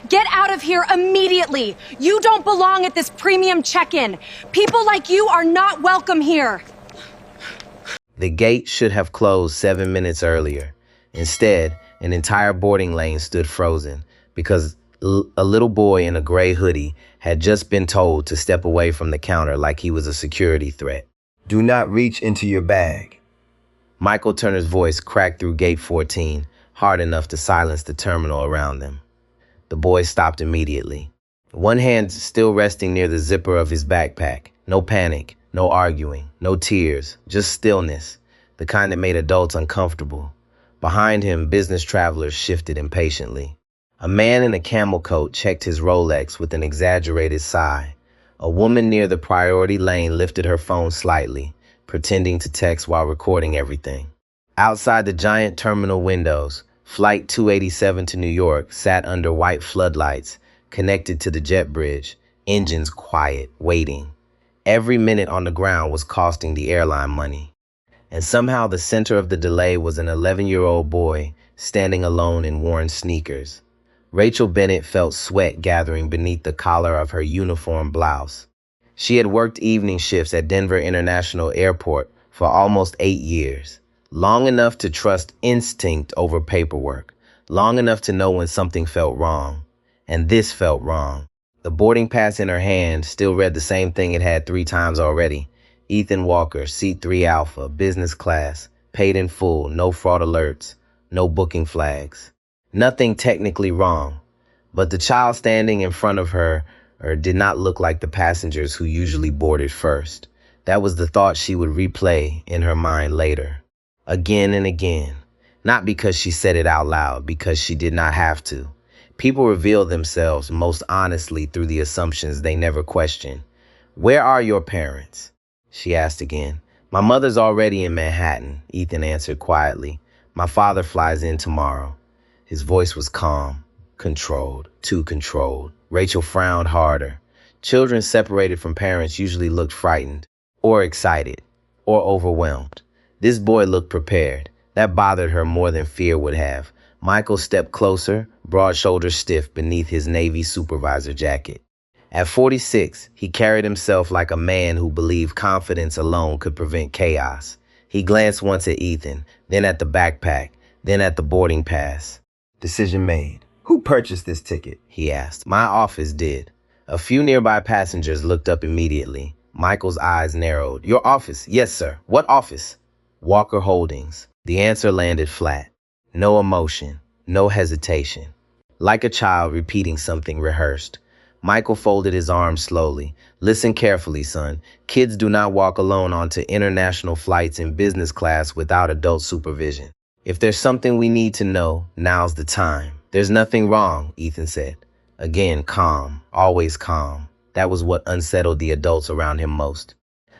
Get out of here immediately! You don't belong at this premium check-in. People like you are not welcome here. The gate should have closed 7 minutes earlier. Instead, an entire boarding lane stood frozen because a little boy in a gray hoodie had just been told to step away from the counter like he was a security threat. Do not reach into your bag. Michael Turner's voice cracked through gate 14, hard enough to silence the terminal around them. The boy stopped immediately, one hand still resting near the zipper of his backpack. No panic, no arguing, no tears, just stillness, the kind that made adults uncomfortable. Behind him, business travelers shifted impatiently. A man in a camel coat checked his Rolex with an exaggerated sigh. A woman near the priority lane lifted her phone slightly, pretending to text while recording everything. Outside the giant terminal windows, Flight 287 to New York sat under white floodlights, connected to the jet bridge, engines quiet, waiting. Every minute on the ground was costing the airline money. And somehow the center of the delay was an 11-year-old boy standing alone in worn sneakers. Rachel Bennett felt sweat gathering beneath the collar of her uniform blouse. She had worked evening shifts at Denver International Airport for almost 8 years, long enough to trust instinct over paperwork, long enough to know when something felt wrong. And this felt wrong. The boarding pass in her hand still read the same thing it had 3 times already. Ethan Walker, Seat 3 Alpha, business class, paid in full, no fraud alerts, no booking flags. Nothing technically wrong, but the child standing in front of her did not look like the passengers who usually boarded first. That was the thought she would replay in her mind later, again and again, not because she said it out loud, because she did not have to. People reveal themselves most honestly through the assumptions they never question. "Where are your parents?" she asked again. "My mother's already in Manhattan," Ethan answered quietly. "My father flies in tomorrow." His voice was calm, controlled, too controlled. Rachel frowned harder. Children separated from parents usually looked frightened, or excited, or overwhelmed. This boy looked prepared. That bothered her more than fear would have. Michael stepped closer, broad shoulders stiff beneath his Navy supervisor jacket. At 46, he carried himself like a man who believed confidence alone could prevent chaos. He glanced once at Ethan, then at the backpack, then at the boarding pass. Decision made. Who purchased this ticket? He asked. "My office did." A few nearby passengers looked up immediately. Michael's eyes narrowed. "Your office?" "Yes, sir." "What office?" "Walker Holdings." The answer landed flat. No emotion, no hesitation. Like a child repeating something rehearsed. Michael folded his arms slowly. "Listen carefully, son. Kids do not walk alone onto international flights in business class without adult supervision. If there's something we need to know, now's the time." "There's nothing wrong," Ethan said. Again, calm, always calm. That was what unsettled the adults around him most.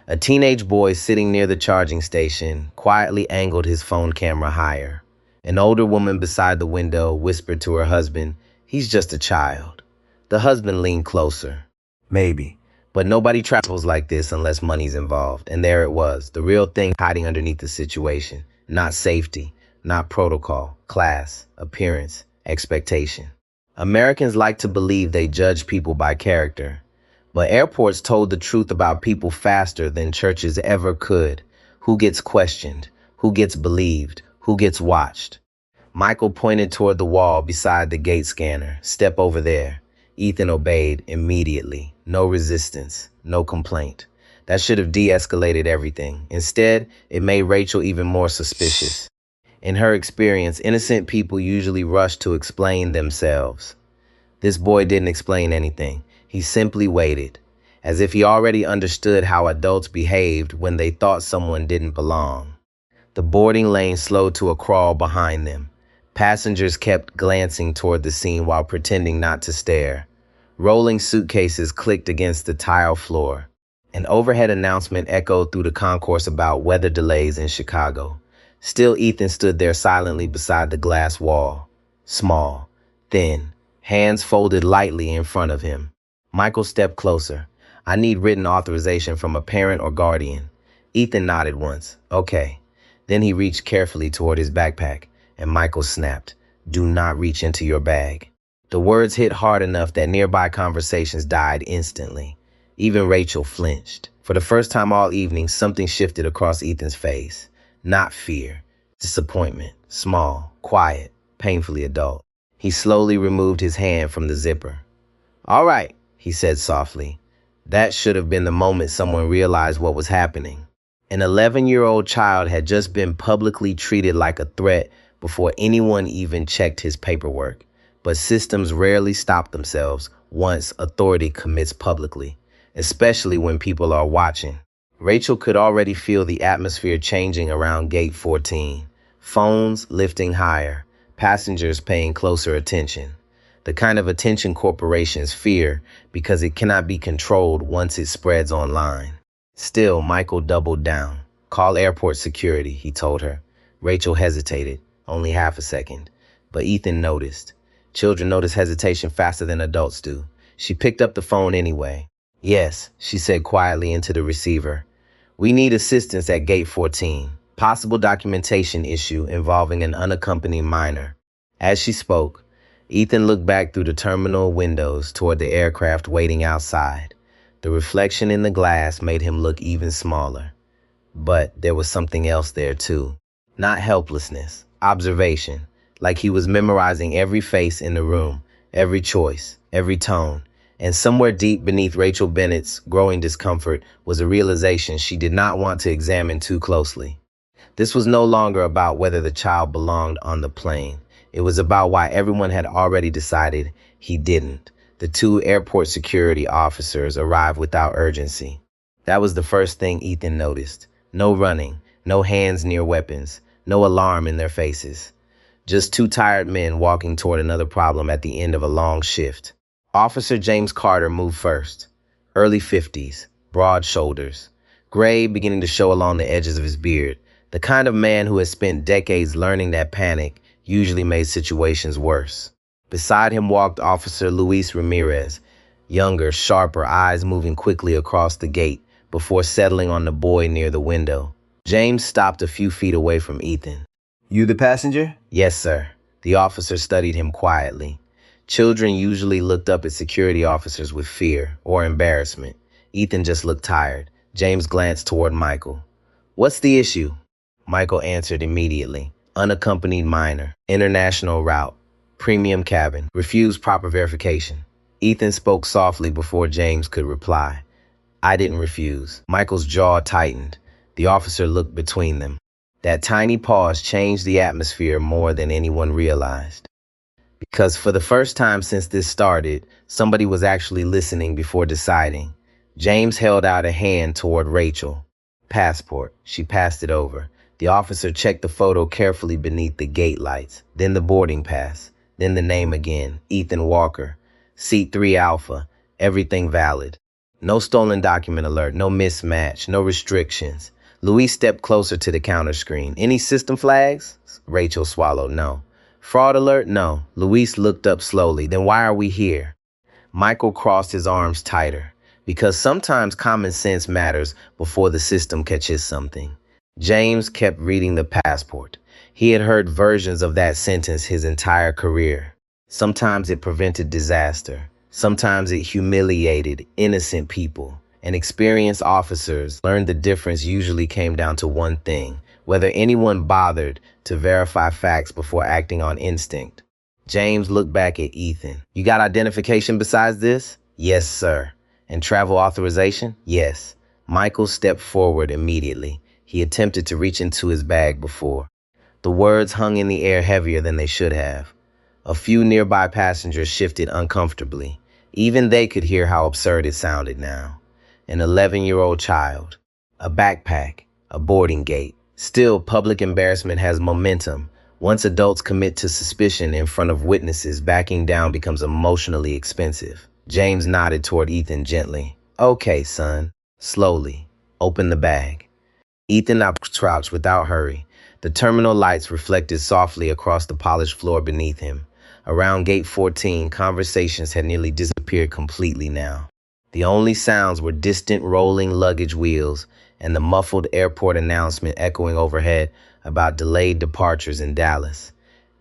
A teenage boy sitting near the charging station quietly angled his phone camera higher. An older woman beside the window whispered to her husband, "He's just a child." The husband leaned closer. "Maybe. But nobody travels like this unless money's involved. And there it was, the real thing hiding underneath the situation. Not safety, not protocol, class, appearance, expectation. Americans like to believe they judge people by character. But airports told the truth about people faster than churches ever could. Who gets questioned? Who gets believed? Who gets watched? Michael pointed toward the wall beside the gate scanner. "Step over there." Ethan obeyed immediately. No resistance, no complaint. That should have de-escalated everything. Instead, it made Rachel even more suspicious. In her experience, innocent people usually rush to explain themselves. This boy didn't explain anything. He simply waited, as if he already understood how adults behaved when they thought someone didn't belong. The boarding lane slowed to a crawl behind them. Passengers kept glancing toward the scene while pretending not to stare. Rolling suitcases clicked against the tile floor. An overhead announcement echoed through the concourse about weather delays in Chicago. Still, Ethan stood there silently beside the glass wall. Small, thin, hands folded lightly in front of him. Michael stepped closer. "I need written authorization from a parent or guardian." Ethan nodded once. "Okay." Then he reached carefully toward his backpack, and Michael snapped, "Do not reach into your bag." The words hit hard enough that nearby conversations died instantly. Even Rachel flinched. For the first time all evening, something shifted across Ethan's face. Not fear, disappointment, small, quiet, painfully adult. He slowly removed his hand from the zipper. "All right," he said softly. That should have been the moment someone realized what was happening. An 11-year-old child had just been publicly treated like a threat before anyone even checked his paperwork. But systems rarely stop themselves once authority commits publicly, especially when people are watching. Rachel could already feel the atmosphere changing around Gate 14. Phones lifting higher, passengers paying closer attention. The kind of attention corporations fear because it cannot be controlled once it spreads online. Still, Michael doubled down. "Call airport security," he told her. Rachel hesitated, only half a second. But Ethan noticed. Children notice hesitation faster than adults do. She picked up the phone anyway. "Yes," she said quietly into the receiver. "We need assistance at Gate 14. Possible documentation issue involving an unaccompanied minor." As she spoke, Ethan looked back through the terminal windows toward the aircraft waiting outside. The reflection in the glass made him look even smaller. But there was something else there too. Not helplessness, observation, like he was memorizing every face in the room, every choice, every tone. And somewhere deep beneath Rachel Bennett's growing discomfort was a realization she did not want to examine too closely. This was no longer about whether the child belonged on the plane. It was about why everyone had already decided he didn't. The two airport security officers arrived without urgency. That was the first thing Ethan noticed. No running, no hands near weapons, no alarm in their faces. Just two tired men walking toward another problem at the end of a long shift. Officer James Carter moved first. Early 50s, broad shoulders, gray beginning to show along the edges of his beard. The kind of man who has spent decades learning that panic usually made situations worse. Beside him walked Officer Luis Ramirez, younger, sharper, eyes moving quickly across the gate before settling on the boy near the window. James stopped a few feet away from Ethan. "You the passenger?" "Yes, sir." The officer studied him quietly. Children usually looked up at security officers with fear or embarrassment. Ethan just looked tired. James glanced toward Michael. "What's the issue?" Michael answered immediately. "Unaccompanied minor, international route, premium cabin, refused proper verification." Ethan spoke softly before James could reply. "I didn't refuse." Michael's jaw tightened. The officer looked between them. That tiny pause changed the atmosphere more than anyone realized. Because for the first time since this started, somebody was actually listening before deciding. James held out a hand toward Rachel. "Passport." She passed it over. The officer checked the photo carefully beneath the gate lights, then the boarding pass, then the name again, Ethan Walker. Seat 3 Alpha, everything valid. No stolen document alert, no mismatch, no restrictions. Luis stepped closer to the counter screen. "Any system flags?" Rachel swallowed. "No." "Fraud alert?" "No." Luis looked up slowly. "Then why are we here?" Michael crossed his arms tighter. "Because sometimes common sense matters before the system catches something." James kept reading the passport. He had heard versions of that sentence his entire career. Sometimes it prevented disaster. Sometimes it humiliated innocent people. And experienced officers learned the difference usually came down to one thing: whether anyone bothered to verify facts before acting on instinct. James looked back at Ethan. "You got identification besides this?" "Yes, sir." "And travel authorization?" "Yes." Michael stepped forward immediately. He attempted to reach into his bag before. The words hung in the air heavier than they should have. A few nearby passengers shifted uncomfortably. Even they could hear how absurd it sounded now. An 11-year-old child, a backpack, a boarding gate. Still, public embarrassment has momentum. Once adults commit to suspicion in front of witnesses, backing down becomes emotionally expensive. James nodded toward Ethan gently. "Okay, son." Slowly, open the bag. Ethan crouched without hurry. The terminal lights reflected softly across the polished floor beneath him. Around Gate 14, conversations had nearly disappeared completely now. The only sounds were distant rolling luggage wheels and the muffled airport announcement echoing overhead about delayed departures in Dallas.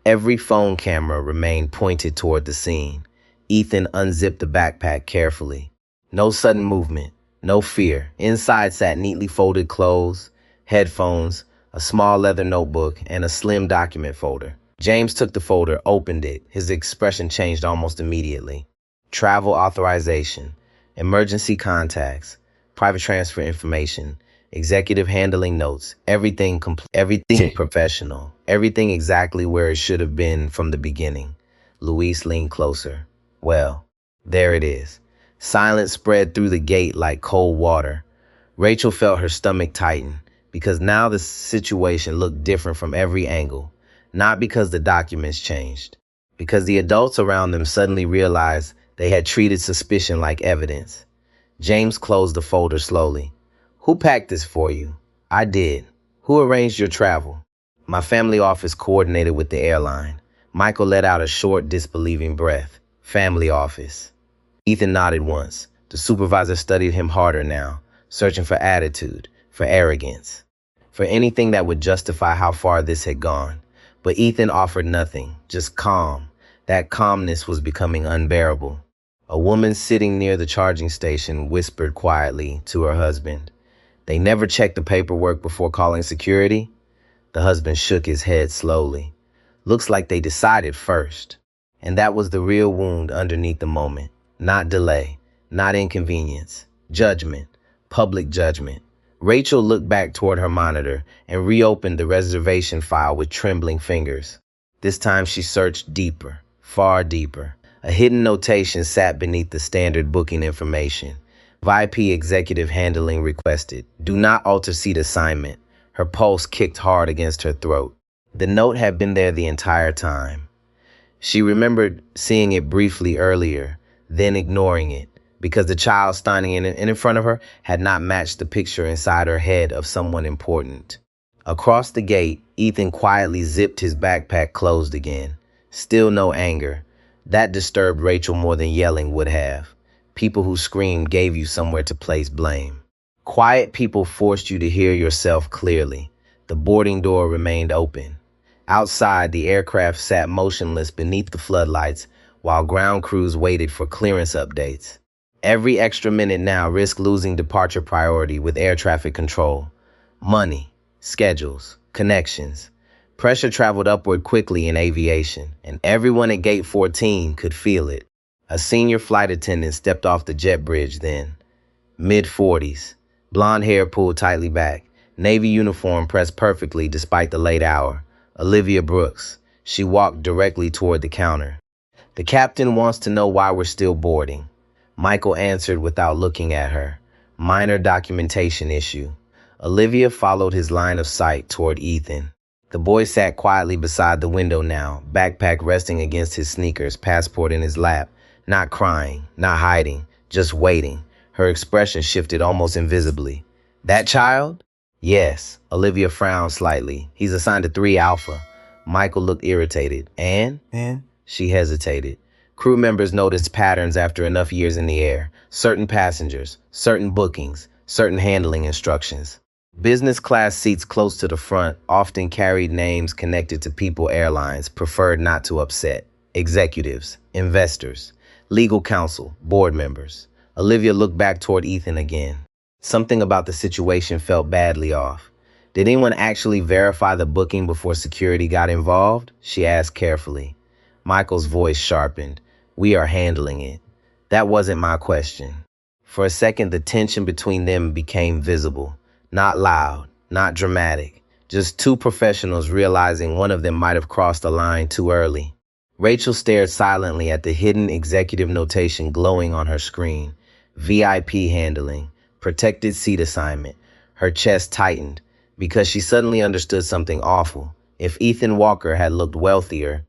Every phone camera remained pointed toward the scene. Ethan unzipped the backpack carefully. No sudden movement, no fear. Inside sat neatly folded clothes, headphones, a small leather notebook, and a slim document folder. James took the folder, opened it. His expression changed almost immediately. Travel authorization, emergency contacts, private transfer information, executive handling notes, everything professional, everything exactly where it should have been from the beginning. Luis leaned closer. Well, there it is. Silence spread through the gate like cold water. Rachel felt her stomach tighten because now the situation looked different from every angle. Not because the documents changed, because the adults around them suddenly realized they had treated suspicion like evidence. James closed the folder slowly. Who packed this for you? I did. Who arranged your travel? My family office coordinated with the airline. Michael let out a short, disbelieving breath. Family office. Ethan nodded once. The supervisor studied him harder now, searching for attitude, for arrogance, for anything that would justify how far this had gone. But Ethan offered nothing, just calm. That calmness was becoming unbearable. A woman sitting near the charging station whispered quietly to her husband. They never checked the paperwork before calling security? The husband shook his head slowly. Looks like they decided first. And that was the real wound underneath the moment. Not delay, not inconvenience. Judgment, public judgment. Rachel looked back toward her monitor and reopened the reservation file with trembling fingers. This time she searched deeper, far deeper. A hidden notation sat beneath the standard booking information. VIP executive handling requested. Do not alter seat assignment. Her pulse kicked hard against her throat. The note had been there the entire time. She remembered seeing it briefly earlier, then ignoring it, because the child standing in front of her had not matched the picture inside her head of someone important. Across the gate, Ethan quietly zipped his backpack closed again. Still no anger. That disturbed Rachel more than yelling would have. People who screamed gave you somewhere to place blame. Quiet people forced you to hear yourself clearly. The boarding door remained open. Outside, the aircraft sat motionless beneath the floodlights while ground crews waited for clearance updates. Every extra minute now risked losing departure priority with air traffic control. Money, schedules, connections. Pressure traveled upward quickly in aviation, and everyone at Gate 14 could feel it. A senior flight attendant stepped off the jet bridge then. Mid-40s, blonde hair pulled tightly back, Navy uniform pressed perfectly despite the late hour. Olivia Brooks. She walked directly toward the counter. The captain wants to know why we're still boarding. Michael answered without looking at her. Minor documentation issue. Olivia followed his line of sight toward Ethan. The boy sat quietly beside the window now, backpack resting against his sneakers, passport in his lap. Not crying, not hiding, just waiting. Her expression shifted almost invisibly. That child? Yes. Olivia frowned slightly. He's assigned to 3 Alpha. Michael looked irritated. And? She hesitated. Crew members noticed patterns after enough years in the air. Certain passengers, certain bookings, certain handling instructions. Business class seats close to the front often carried names connected to people airlines preferred not to upset. Executives, investors, legal counsel, board members. Olivia looked back toward Ethan again. Something about the situation felt badly off. Did anyone actually verify the booking before security got involved? She asked carefully. Michael's voice sharpened. We are handling it. That wasn't my question. For a second, the tension between them became visible. Not loud, not dramatic. Just 2 professionals realizing one of them might have crossed the line too early. Rachel stared silently at the hidden executive notation glowing on her screen. VIP handling. Protected seat assignment. Her chest tightened because she suddenly understood something awful. If Ethan Walker had looked wealthier,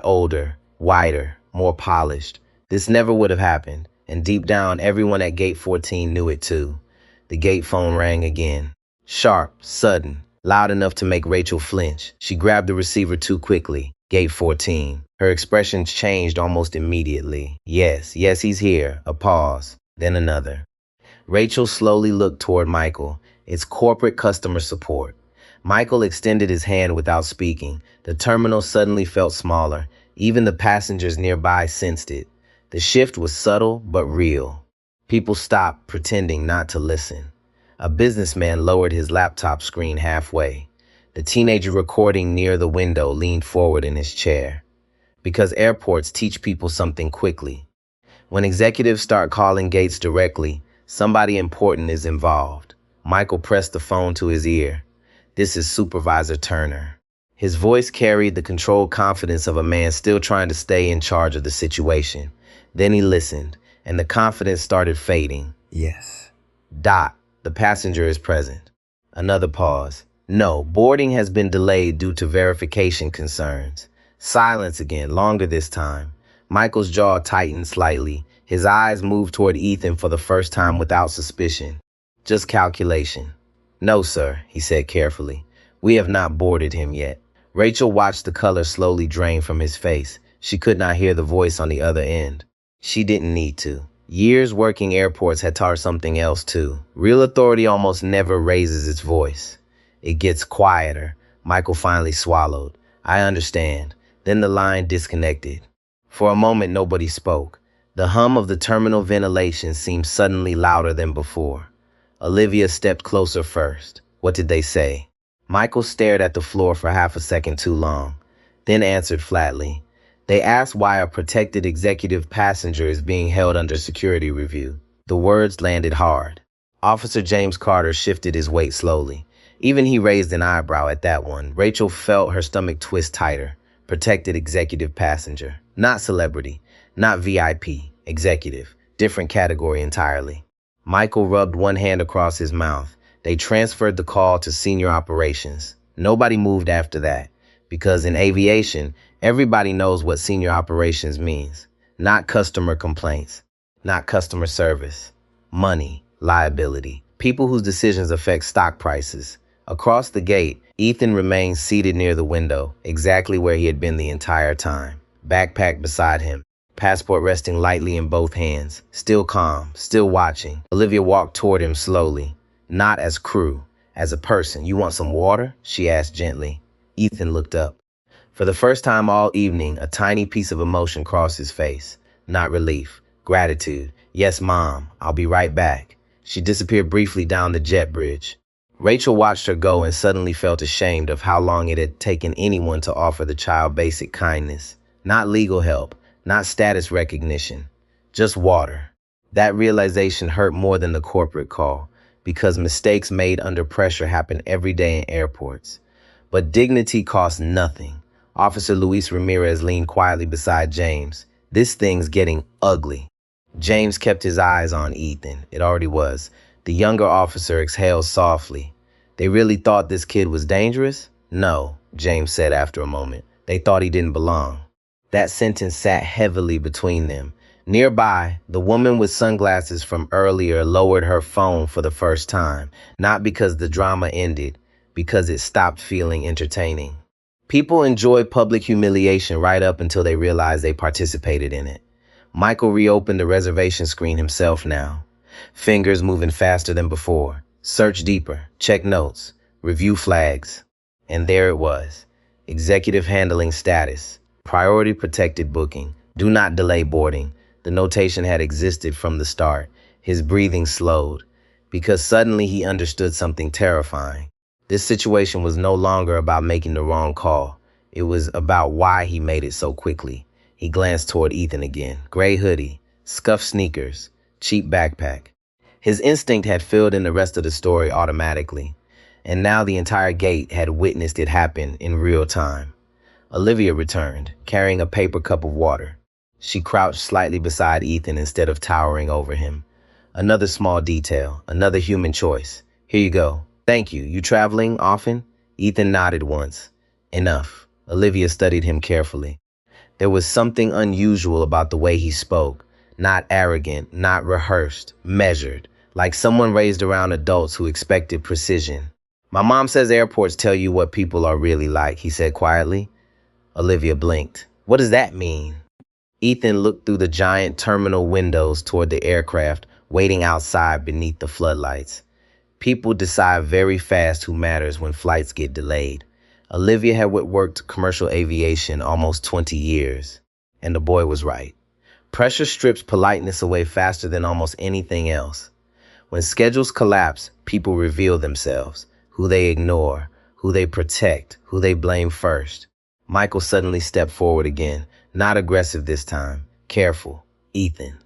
older, whiter, more polished, this never would have happened. And deep down, everyone at Gate 14 knew it too. The gate phone rang again. Sharp, sudden, loud enough to make Rachel flinch. She grabbed the receiver too quickly. Gate 14. Her expression changed almost immediately. Yes, he's here. A pause, then another. Rachel slowly looked toward Michael. It's corporate customer support. Michael extended his hand without speaking. The terminal suddenly felt smaller. Even the passengers nearby sensed it. The shift was subtle but real. People stopped, pretending not to listen. A businessman lowered his laptop screen halfway. The teenager recording near the window leaned forward in his chair. Because airports teach people something quickly. When executives start calling gates directly, somebody important is involved. Michael pressed the phone to his ear. This is Supervisor Turner. His voice carried the controlled confidence of a man still trying to stay in charge of the situation. Then he listened, and the confidence started fading. Yes. Dot, the passenger is present. Another pause. No, boarding has been delayed due to verification concerns. Silence again, longer this time. Michael's jaw tightened slightly. His eyes moved toward Ethan for the first time without suspicion. Just calculation. No, sir, he said carefully. We have not boarded him yet. Rachel watched the color slowly drain from his face. She could not hear the voice on the other end. She didn't need to. Years working airports had taught her something else too. Real authority almost never raises its voice. It gets quieter. Michael finally swallowed. I understand. Then the line disconnected. For a moment, nobody spoke. The hum of the terminal ventilation seemed suddenly louder than before. Olivia stepped closer first. What did they say? Michael stared at the floor for half a second too long, then answered flatly. They asked why a protected executive passenger is being held under security review. The words landed hard. Officer James Carter shifted his weight slowly. Even he raised an eyebrow at that one. Rachel felt her stomach twist tighter. Protected executive passenger. Not celebrity. Not VIP. Executive. Different category entirely. Michael rubbed one hand across his mouth. They transferred the call to senior operations. Nobody moved after that, because in aviation, everybody knows what senior operations means. Not customer complaints, not customer service, money, liability, people whose decisions affect stock prices. Across the gate, Ethan remained seated near the window, exactly where he had been the entire time. Backpack beside him. Passport resting lightly in both hands, still calm, still watching. Olivia walked toward him slowly, not as crew, as a person. You want some water? She asked gently. Ethan looked up. For the first time all evening, a tiny piece of emotion crossed his face. Not relief, gratitude. Yes, Mom, I'll be right back. She disappeared briefly down the jet bridge. Rachel watched her go and suddenly felt ashamed of how long it had taken anyone to offer the child basic kindness. Not legal help. Not status recognition, just water. That realization hurt more than the corporate call, because mistakes made under pressure happen every day in airports. But dignity costs nothing. Officer Luis Ramirez leaned quietly beside James. This thing's getting ugly. James kept his eyes on Ethan. It already was. The younger officer exhaled softly. They really thought this kid was dangerous? No, James said after a moment. They thought he didn't belong. That sentence sat heavily between them. Nearby, the woman with sunglasses from earlier lowered her phone for the first time, not because the drama ended, because it stopped feeling entertaining. People enjoy public humiliation right up until they realize they participated in it. Michael reopened the reservation screen himself now, fingers moving faster than before. Search deeper, check notes, review flags. And there it was. Executive handling status. Priority protected booking. Do not delay boarding. The notation had existed from the start. His breathing slowed, because suddenly he understood something terrifying. This situation was no longer about making the wrong call. It was about why he made it so quickly. He glanced toward Ethan again. Gray hoodie, scuffed sneakers, cheap backpack. His instinct had filled in the rest of the story automatically, and now the entire gate had witnessed it happen in real time. Olivia returned, carrying a paper cup of water. She crouched slightly beside Ethan instead of towering over him. Another small detail, another human choice. Here you go. Thank you. You traveling often? Ethan nodded once. Enough. Olivia studied him carefully. There was something unusual about the way he spoke. Not arrogant, not rehearsed, measured, like someone raised around adults who expected precision. My mom says airports tell you what people are really like, he said quietly. Olivia blinked. What does that mean? Ethan looked through the giant terminal windows toward the aircraft waiting outside beneath the floodlights. People decide very fast who matters when flights get delayed. Olivia had worked commercial aviation almost 20 years, and the boy was right. Pressure strips politeness away faster than almost anything else. When schedules collapse, people reveal themselves, who they ignore, who they protect, who they blame first. Michael suddenly stepped forward again, not aggressive this time, careful. Ethan.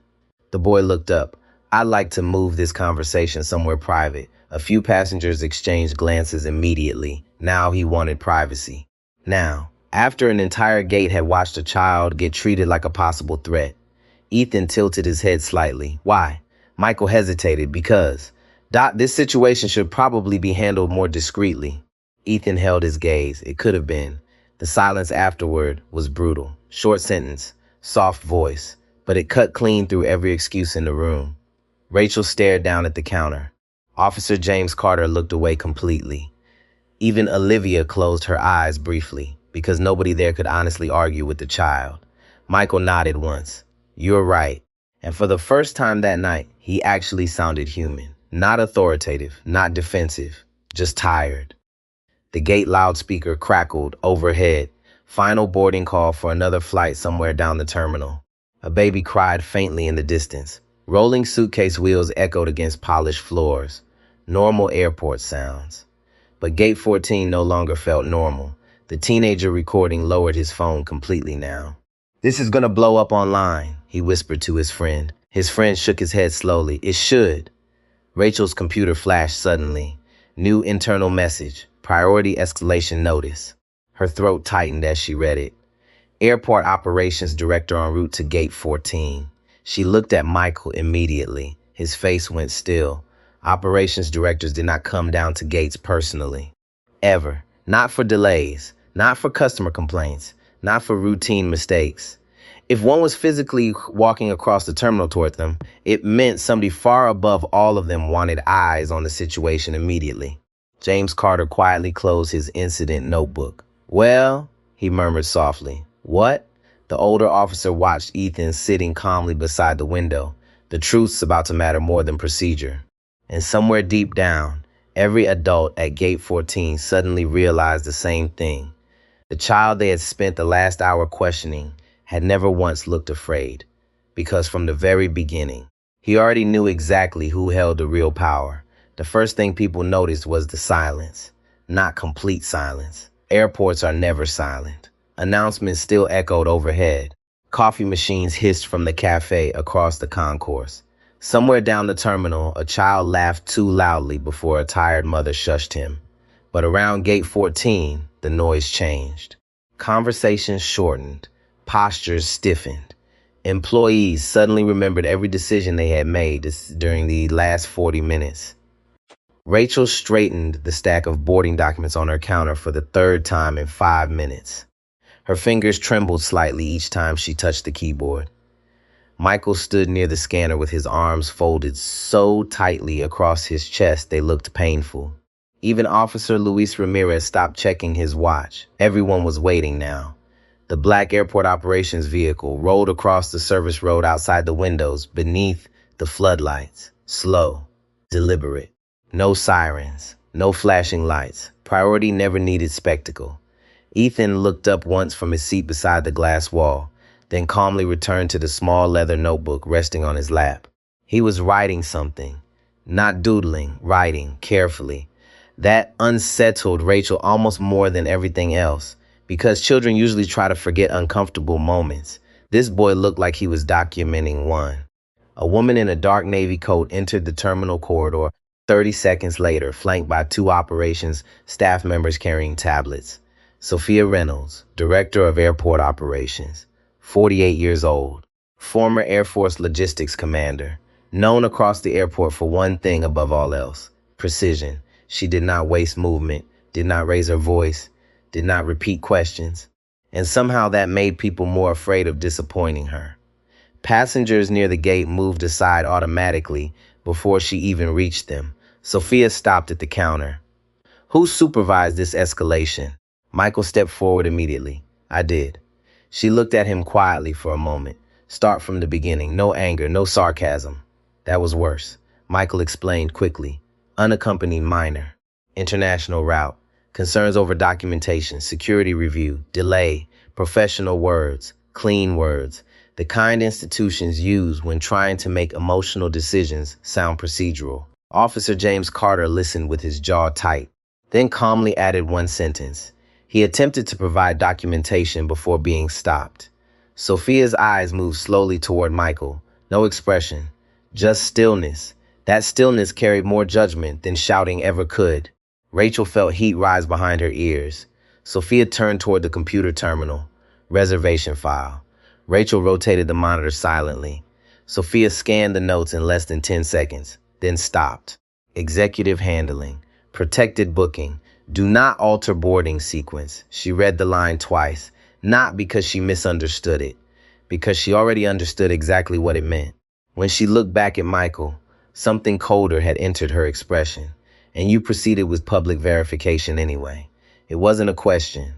The boy looked up. I'd like to move this conversation somewhere private. A few passengers exchanged glances immediately. Now he wanted privacy. Now, after an entire gate had watched a child get treated like a possible threat, Ethan tilted his head slightly. Why? Michael hesitated. Because, Doc, this situation should probably be handled more discreetly. Ethan held his gaze. It could have been. The silence afterward was brutal. Short sentence, soft voice, but it cut clean through every excuse in the room. Rachel stared down at the counter. Officer James Carter looked away completely. Even Olivia closed her eyes briefly, because nobody there could honestly argue with the child. Michael nodded once. You're right. And for the first time that night, he actually sounded human. Not authoritative, not defensive, just tired. The gate loudspeaker crackled overhead. Final boarding call for another flight somewhere down the terminal. A baby cried faintly in the distance. Rolling suitcase wheels echoed against polished floors. Normal airport sounds. But Gate 14 no longer felt normal. The teenager recording lowered his phone completely now. This is gonna blow up online, he whispered to his friend. His friend shook his head slowly. It should. Rachel's computer flashed suddenly. New internal message. Priority escalation notice. Her throat tightened as she read it. Airport operations director en route to Gate 14. She looked at Michael immediately. His face went still. Operations directors did not come down to gates personally. Ever. Not for delays. Not for customer complaints. Not for routine mistakes. If one was physically walking across the terminal toward them, it meant somebody far above all of them wanted eyes on the situation immediately. James Carter quietly closed his incident notebook. Well, he murmured softly. What? The older officer watched Ethan sitting calmly beside the window. The truth's about to matter more than procedure. And somewhere deep down, every adult at Gate 14 suddenly realized the same thing. The child they had spent the last hour questioning had never once looked afraid. Because from the very beginning, he already knew exactly who held the real power. The first thing people noticed was the silence. Not complete silence. Airports are never silent. Announcements still echoed overhead. Coffee machines hissed from the cafe across the concourse. Somewhere down the terminal, a child laughed too loudly before a tired mother shushed him. But around Gate 14, the noise changed. Conversations shortened. Postures stiffened. Employees suddenly remembered every decision they had made during the last 40 minutes. Rachel straightened the stack of boarding documents on her counter for the third time in 5 minutes. Her fingers trembled slightly each time she touched the keyboard. Michael stood near the scanner with his arms folded so tightly across his chest they looked painful. Even Officer Luis Ramirez stopped checking his watch. Everyone was waiting now. The black airport operations vehicle rolled across the service road outside the windows beneath the floodlights. Slow, deliberate. No sirens, no flashing lights. Priority never needed spectacle. Ethan looked up once from his seat beside the glass wall, then calmly returned to the small leather notebook resting on his lap. He was writing something. Not doodling, writing, carefully. That unsettled Rachel almost more than everything else, because children usually try to forget uncomfortable moments. This boy looked like he was documenting one. A woman in a dark navy coat entered the terminal corridor 30 seconds later, flanked by 2 operations staff members carrying tablets. Sophia Reynolds, Director of Airport Operations, 48 years old, former Air Force Logistics Commander, known across the airport for one thing above all else, precision. She did not waste movement, did not raise her voice, did not repeat questions, and somehow that made people more afraid of disappointing her. Passengers near the gate moved aside automatically before she even reached them. Sophia stopped at the counter. Who supervised this escalation? Michael stepped forward immediately. I did. She looked at him quietly for a moment. Start from the beginning. No anger, no sarcasm. That was worse. Michael explained quickly. Unaccompanied minor. International route. Concerns over documentation, security review, delay, professional words, clean words. The kind institutions use when trying to make emotional decisions sound procedural. Officer James Carter listened with his jaw tight, then calmly added one sentence. He attempted to provide documentation before being stopped. Sophia's eyes moved slowly toward Michael. No expression, just stillness. That stillness carried more judgment than shouting ever could. Rachel felt heat rise behind her ears. Sophia turned toward the computer terminal. Reservation file. Rachel rotated the monitor silently. Sophia scanned the notes in less than 10 seconds, then stopped. Executive handling. Protected booking. Do not alter boarding sequence. She read the line twice, not because she misunderstood it, because she already understood exactly what it meant. When she looked back at Michael, something colder had entered her expression. And you proceeded with public verification anyway. It wasn't a question.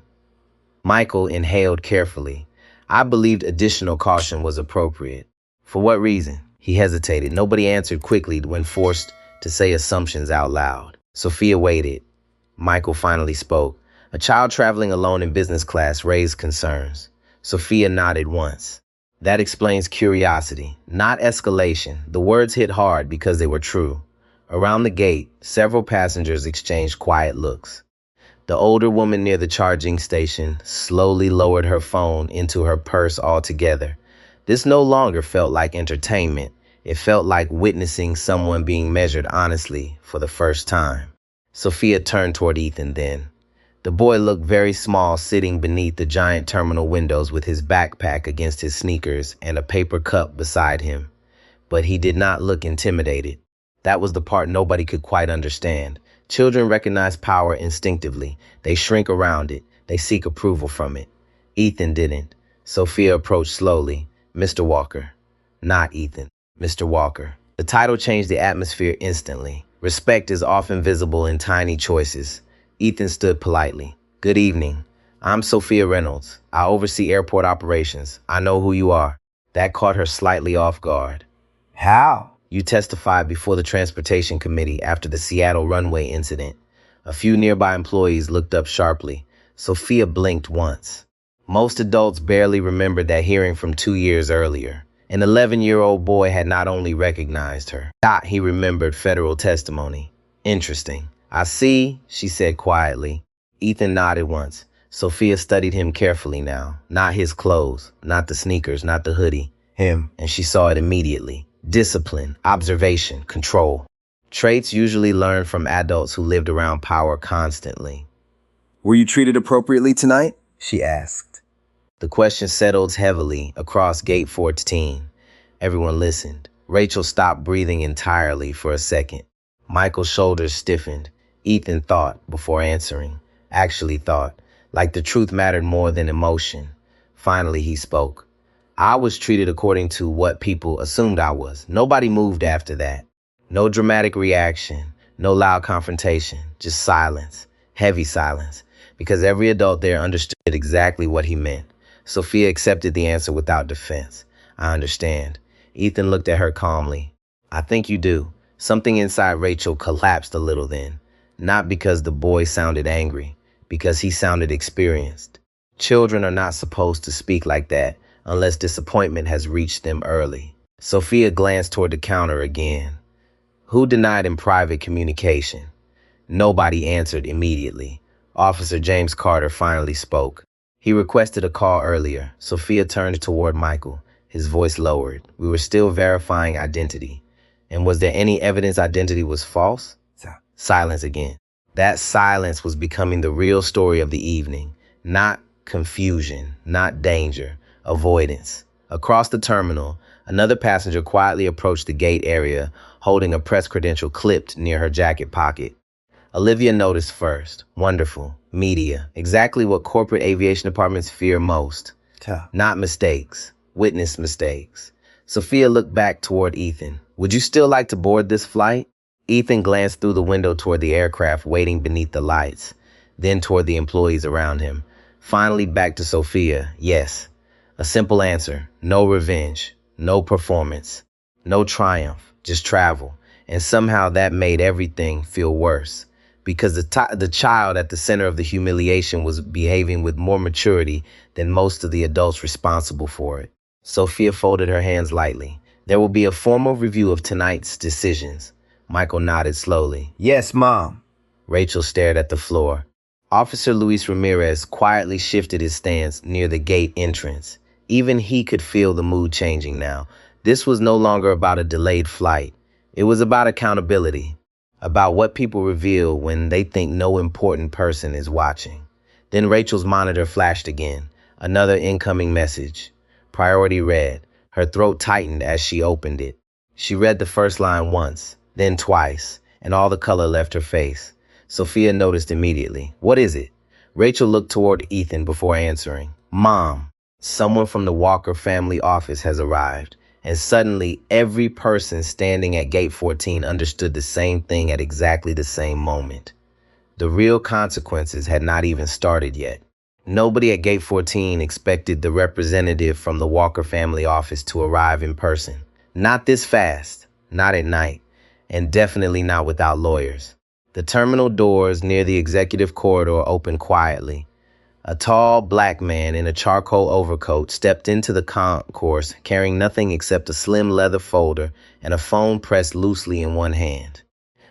Michael inhaled carefully. I believed additional caution was appropriate. For what reason? He hesitated. Nobody answered quickly when forced to say assumptions out loud. Sophia waited. Michael finally spoke. A child traveling alone in business class raised concerns. Sophia nodded once. That explains curiosity, not escalation. The words hit hard because they were true. Around the gate, several passengers exchanged quiet looks. The older woman near the charging station slowly lowered her phone into her purse altogether. This no longer felt like entertainment. It felt like witnessing someone being measured honestly for the first time. Sophia turned toward Ethan then. The boy looked very small sitting beneath the giant terminal windows with his backpack against his sneakers and a paper cup beside him. But he did not look intimidated. That was the part nobody could quite understand. Children recognize power instinctively. They shrink around it. They seek approval from it. Ethan didn't. Sophia approached slowly. Mr. Walker. Not Ethan. Mr. Walker. The title changed the atmosphere instantly. Respect is often visible in tiny choices. Ethan stood politely. Good evening. I'm Sophia Reynolds. I oversee airport operations. I know who you are. That caught her slightly off guard. How? You testified before the Transportation Committee after the Seattle runway incident. A few nearby employees looked up sharply. Sophia blinked once. Most adults barely remembered that hearing from 2 years earlier. An 11-year-old boy had not only recognized her. He remembered federal testimony. Interesting. I see, she said quietly. Ethan nodded once. Sophia studied him carefully now. Not his clothes, not the sneakers, not the hoodie. Him. And she saw it immediately. Discipline, observation, control. Traits usually learned from adults who lived around power constantly. Were you treated appropriately tonight? She asked. The question settled heavily across Gate 14. Everyone listened. Rachel stopped breathing entirely for a second. Michael's shoulders stiffened. Ethan thought before answering. Actually thought, like the truth mattered more than emotion. Finally, he spoke. I was treated according to what people assumed I was. Nobody moved after that. No dramatic reaction, no loud confrontation, just silence, heavy silence, because every adult there understood exactly what he meant. Sophia accepted the answer without defense. I understand. Ethan looked at her calmly. I think you do. Something inside Rachel collapsed a little then. Not because the boy sounded angry, because he sounded experienced. Children are not supposed to speak like that unless disappointment has reached them early. Sophia glanced toward the counter again. Who denied in private communication? Nobody answered immediately. Officer James Carter finally spoke. He requested a call earlier. Sophia turned toward Michael. His voice lowered. We were still verifying identity. And was there any evidence identity was false? Silence again. That silence was becoming the real story of the evening. Not confusion, not danger, avoidance. Across the terminal, another passenger quietly approached the gate area, holding a press credential clipped near her jacket pocket. Olivia noticed first. Wonderful. Media. Exactly what corporate aviation departments fear most. Not mistakes. Witness mistakes. Sophia looked back toward Ethan. Would you still like to board this flight? Ethan glanced through the window toward the aircraft waiting beneath the lights, then toward the employees around him. Finally back to Sophia. Yes. A simple answer. No revenge. No performance. No triumph. Just travel. and somehow that made everything feel worse because the child at the center of the humiliation was behaving with more maturity than most of the adults responsible for it. Sophia folded her hands lightly. There will be a formal review of tonight's decisions. Michael nodded slowly. Yes, Mom. Rachel stared at the floor. Officer Luis Ramirez quietly shifted his stance near the gate entrance. Even he could feel the mood changing now. This was no longer about a delayed flight. It was about accountability, about what people reveal when they think no important person is watching. Then Rachel's monitor flashed again. Another incoming message. Priority read. Her throat tightened as she opened it. She read the first line once, then twice, and all the color left her face. Sophia noticed immediately. What is it? Rachel looked toward Ethan before answering. Mom, someone from the Walker family office has arrived. And suddenly, every person standing at gate 14 understood the same thing at exactly the same moment. The real consequences had not even started yet. Nobody at gate 14 expected the representative from the Walker family office to arrive in person. Not this fast, not at night, and definitely not without lawyers. The terminal doors near the executive corridor opened quietly. A tall black man in a charcoal overcoat stepped into the concourse carrying nothing except a slim leather folder and a phone pressed loosely in one hand.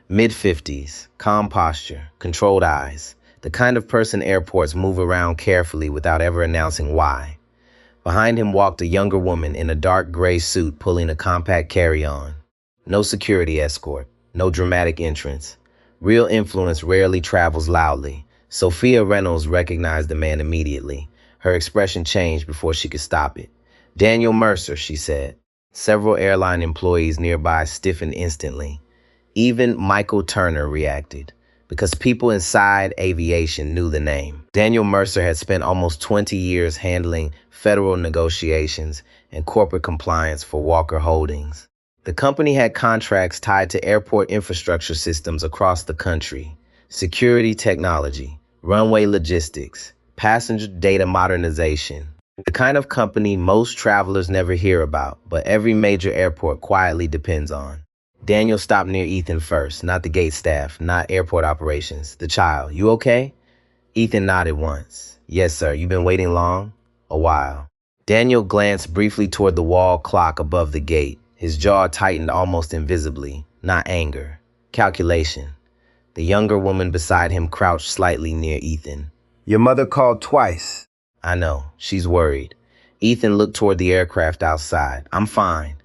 Mid-50s, calm posture, controlled eyes, the kind of person airports move around carefully without ever announcing why. Behind him walked a younger woman in a dark gray suit pulling a compact carry-on. No security escort, no dramatic entrance. Real influence rarely travels loudly. Sophia Reynolds recognized the man immediately. Her expression changed before she could stop it. Daniel Mercer, she said. Several airline employees nearby stiffened instantly. Even Michael Turner reacted, because people inside aviation knew the name. Daniel Mercer had spent almost 20 years handling federal negotiations and corporate compliance for Walker Holdings. The company had contracts tied to airport infrastructure systems across the country, security technology, runway logistics, passenger data modernization. The kind of company most travelers never hear about, but every major airport quietly depends on. Daniel stopped near Ethan first, not the gate staff, not airport operations. The child. You okay? Ethan nodded once. Yes, sir. You been waiting long? A while. Daniel glanced briefly toward the wall clock above the gate. His jaw tightened almost invisibly. Not anger. Calculation. The younger woman beside him crouched slightly near Ethan. Your mother called twice. I know. She's worried. Ethan looked toward the aircraft outside. I'm fine.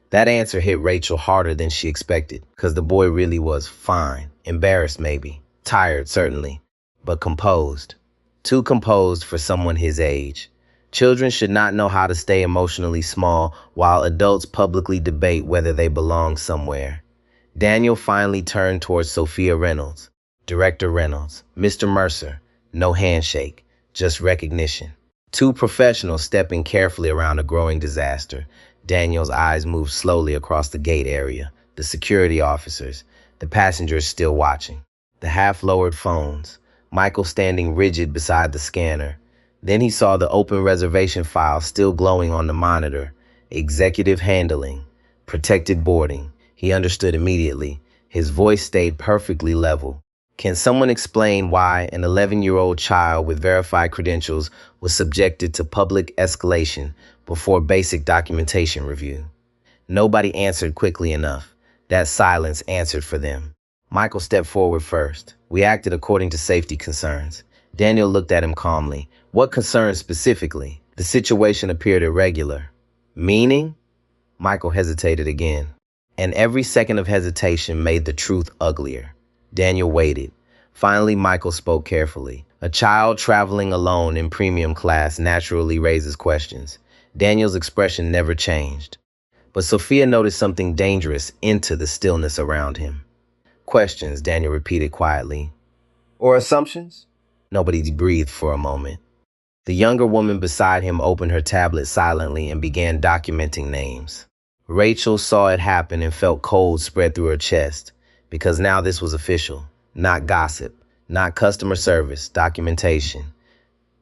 That answer hit Rachel harder than she expected, because the boy really was fine. Embarrassed, maybe. Tired, certainly. But composed. Too composed for someone his age. Children should not know how to stay emotionally small while adults publicly debate whether they belong somewhere. Daniel finally turned towards Sophia Reynolds. Director Reynolds. Mr. Mercer. No handshake. Just recognition. Two professionals stepping carefully around a growing disaster. Daniel's eyes moved slowly across the gate area. The security officers. The passengers still watching. The half-lowered phones. Michael standing rigid beside the scanner. Then he saw the open reservation file still glowing on the monitor. Executive handling. Protected boarding. He understood immediately. His voice stayed perfectly level. Can someone explain why an 11-year-old child with verified credentials was subjected to public escalation before basic documentation review? Nobody answered quickly enough. That silence answered for them. Michael stepped forward first. We acted according to safety concerns. Daniel looked at him calmly. What concerns specifically? The situation appeared irregular. Meaning? Michael hesitated again. And every second of hesitation made the truth uglier. Daniel waited. Finally, Michael spoke carefully. A child traveling alone in premium class naturally raises questions. Daniel's expression never changed. But Sophia noticed something dangerous into the stillness around him. Questions, Daniel repeated quietly. Or assumptions? Nobody breathed for a moment. The younger woman beside him opened her tablet silently and began documenting names. Rachel saw it happen and felt cold spread through her chest, because now this was official, not gossip, not customer service, documentation.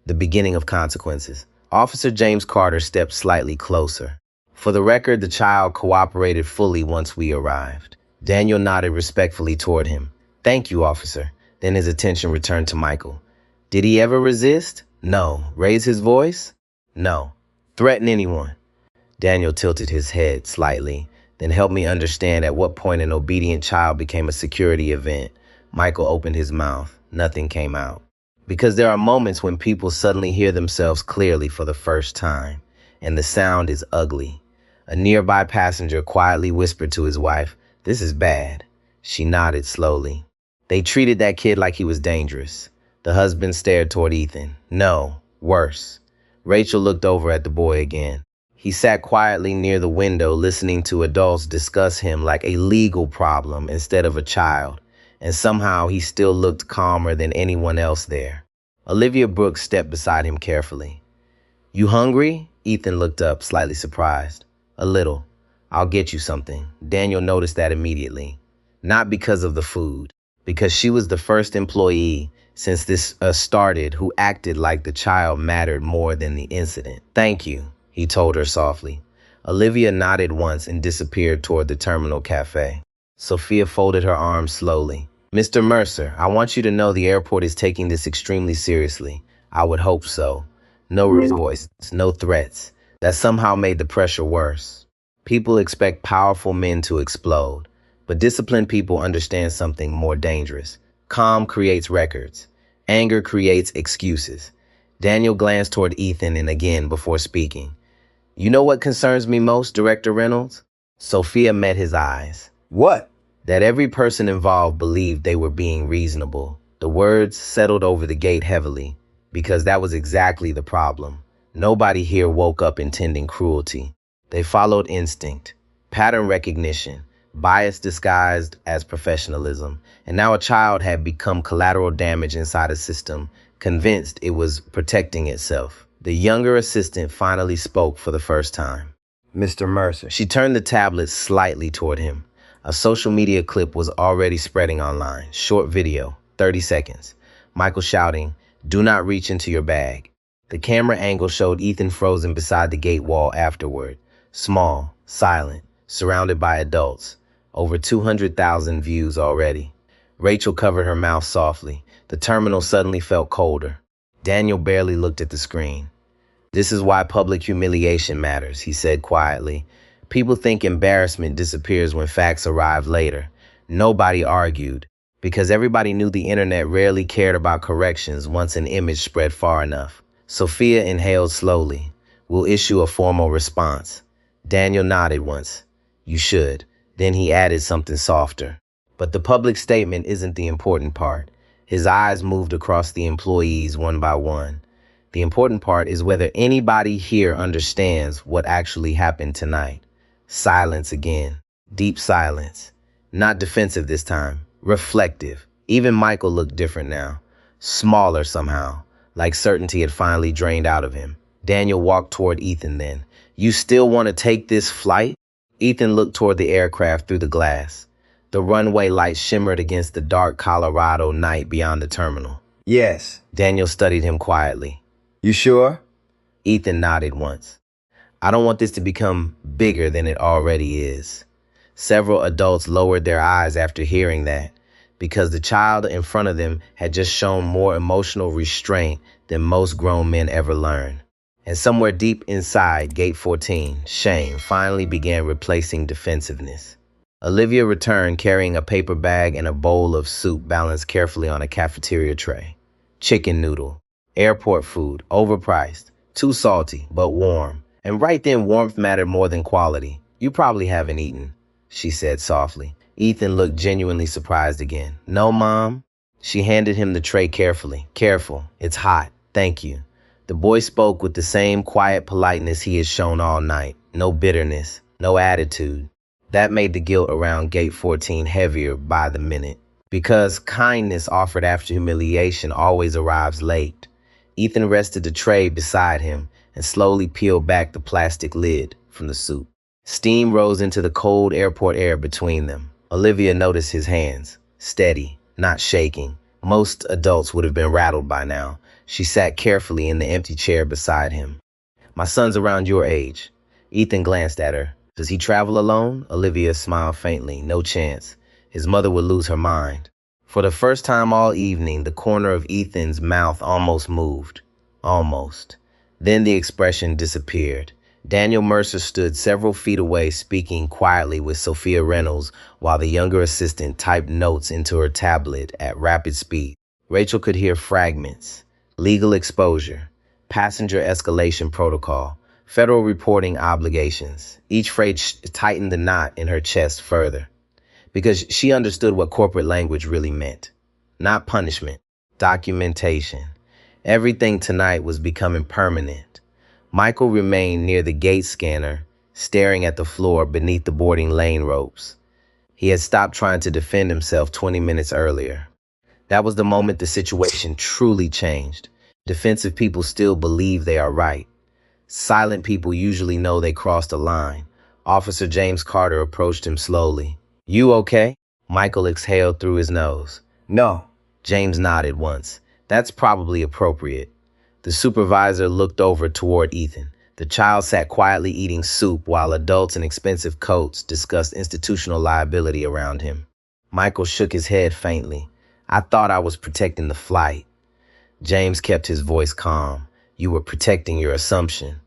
The beginning of consequences. Officer James Carter stepped slightly closer. For the record, the child cooperated fully once we arrived. Daniel nodded respectfully toward him. Thank you, officer. Then his attention returned to Michael. Did he ever resist? No. Raise his voice? No. Threaten anyone? Daniel tilted his head slightly, then helped me understand at what point an obedient child became a security event. Michael opened his mouth. Nothing came out. Because there are moments when people suddenly hear themselves clearly for the first time, and the sound is ugly. A nearby passenger quietly whispered to his wife, "This is bad." She nodded slowly. They treated that kid like he was dangerous. The husband stared toward Ethan. No, worse. Rachel looked over at the boy again. He sat quietly near the window listening to adults discuss him like a legal problem instead of a child, and somehow he still looked calmer than anyone else there. Olivia Brooks stepped beside him carefully. You hungry? Ethan looked up, slightly surprised. A little. I'll get you something. Daniel noticed that immediately. Not because of the food, because she was the first employee since this started who acted like the child mattered more than the incident. Thank you, he told her softly. Olivia nodded once and disappeared toward the terminal cafe. Sophia folded her arms slowly. Mr. Mercer, I want you to know the airport is taking this extremely seriously. I would hope so. No rude voices, no threats. That somehow made the pressure worse. People expect powerful men to explode, but disciplined people understand something more dangerous. Calm creates records. Anger creates excuses. Daniel glanced toward Ethan and again before speaking. You know what concerns me most, Director Reynolds? Sophia met his eyes. What? That every person involved believed they were being reasonable. The words settled over the gate heavily, because that was exactly the problem. Nobody here woke up intending cruelty. They followed instinct, pattern recognition, bias disguised as professionalism, and now a child had become collateral damage inside a system, convinced it was protecting itself. The younger assistant finally spoke for the first time. Mr. Mercer. She turned the tablet slightly toward him. A social media clip was already spreading online. Short video, 30 seconds. Michael shouting, "Do not reach into your bag." The camera angle showed Ethan frozen beside the gate wall afterward. Small, silent, surrounded by adults. Over 200,000 views already. Rachel covered her mouth softly. The terminal suddenly felt colder. Daniel barely looked at the screen. This is why public humiliation matters, he said quietly. People think embarrassment disappears when facts arrive later. Nobody argued, because everybody knew the internet rarely cared about corrections once an image spread far enough. Sophia inhaled slowly. We'll issue a formal response. Daniel nodded once. You should. Then he added something softer. But the public statement isn't the important part. His eyes moved across the employees one by one. The important part is whether anybody here understands what actually happened tonight. Silence again. Deep silence. Not defensive this time. Reflective. Even Michael looked different now. Smaller somehow. Like certainty had finally drained out of him. Daniel walked toward Ethan then. You still want to take this flight? Ethan looked toward the aircraft through the glass. The runway lights shimmered against the dark Colorado night beyond the terminal. Yes. Daniel studied him quietly. You sure? Ethan nodded once. I don't want this to become bigger than it already is. Several adults lowered their eyes after hearing that, because the child in front of them had just shown more emotional restraint than most grown men ever learn. And somewhere deep inside Gate 14, shame finally began replacing defensiveness. Olivia returned carrying a paper bag and a bowl of soup balanced carefully on a cafeteria tray. Chicken noodle. Airport food. Overpriced. Too salty, but warm. And right then warmth mattered more than quality. You probably haven't eaten, she said softly. Ethan looked genuinely surprised again. No, Mom. She handed him the tray carefully. Careful. It's hot. Thank you. The boy spoke with the same quiet politeness he had shown all night. No bitterness, no attitude. That made the guilt around Gate 14 heavier by the minute. Because kindness offered after humiliation always arrives late. Ethan rested the tray beside him and slowly peeled back the plastic lid from the soup. Steam rose into the cold airport air between them. Olivia noticed his hands. Steady, not shaking. Most adults would have been rattled by now. She sat carefully in the empty chair beside him. My son's around your age. Ethan glanced at her. Does he travel alone? Olivia smiled faintly. No chance. His mother would lose her mind. For the first time all evening, the corner of Ethan's mouth almost moved. Almost. Then the expression disappeared. Daniel Mercer stood several feet away speaking quietly with Sophia Reynolds while the younger assistant typed notes into her tablet at rapid speed. Rachel could hear fragments. Legal exposure. Passenger escalation protocol. Federal reporting obligations. Each phrase tightened the knot in her chest further. Because she understood what corporate language really meant. Not punishment. Documentation. Everything tonight was becoming permanent. Michael remained near the gate scanner, staring at the floor beneath the boarding lane ropes. He had stopped trying to defend himself 20 minutes earlier. That was the moment the situation truly changed. Defensive people still believe they are right. Silent people usually know they crossed a line. Officer James Carter approached him slowly. "You okay?" Michael exhaled through his nose. No. James nodded once. "That's probably appropriate." The supervisor looked over toward Ethan. The child sat quietly eating soup while adults in expensive coats discussed institutional liability around him. Michael shook his head faintly. "I thought I was protecting the flight." James kept his voice calm. "You were protecting your assumption."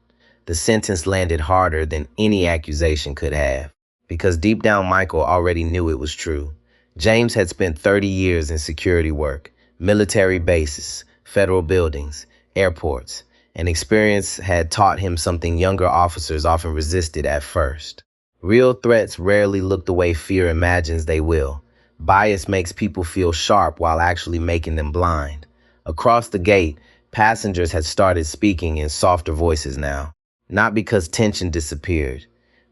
The sentence landed harder than any accusation could have, because deep down Michael already knew it was true. James had spent 30 years in security work, military bases, federal buildings, airports, and experience had taught him something younger officers often resisted at first. Real threats rarely look the way fear imagines they will. Bias makes people feel sharp while actually making them blind. Across the gate, passengers had started speaking in softer voices now. Not because tension disappeared,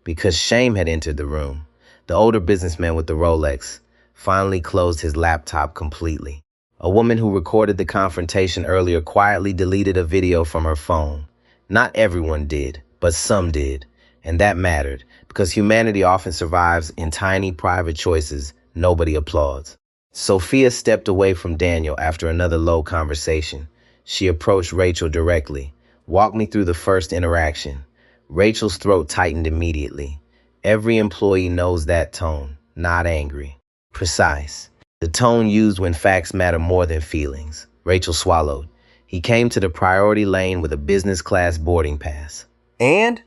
because shame had entered the room. The older businessman with the Rolex finally closed his laptop completely. A woman who recorded the confrontation earlier quietly deleted a video from her phone. Not everyone did, but some did. And that mattered, because humanity often survives in tiny private choices nobody applauds. Sophia stepped away from Daniel after another low conversation. She approached Rachel directly. "Walk me through the first interaction." Rachel's throat tightened immediately. Every employee knows that tone, not angry. Precise. The tone used when facts matter more than feelings. Rachel swallowed. "He came to the priority lane with a business class boarding pass." And?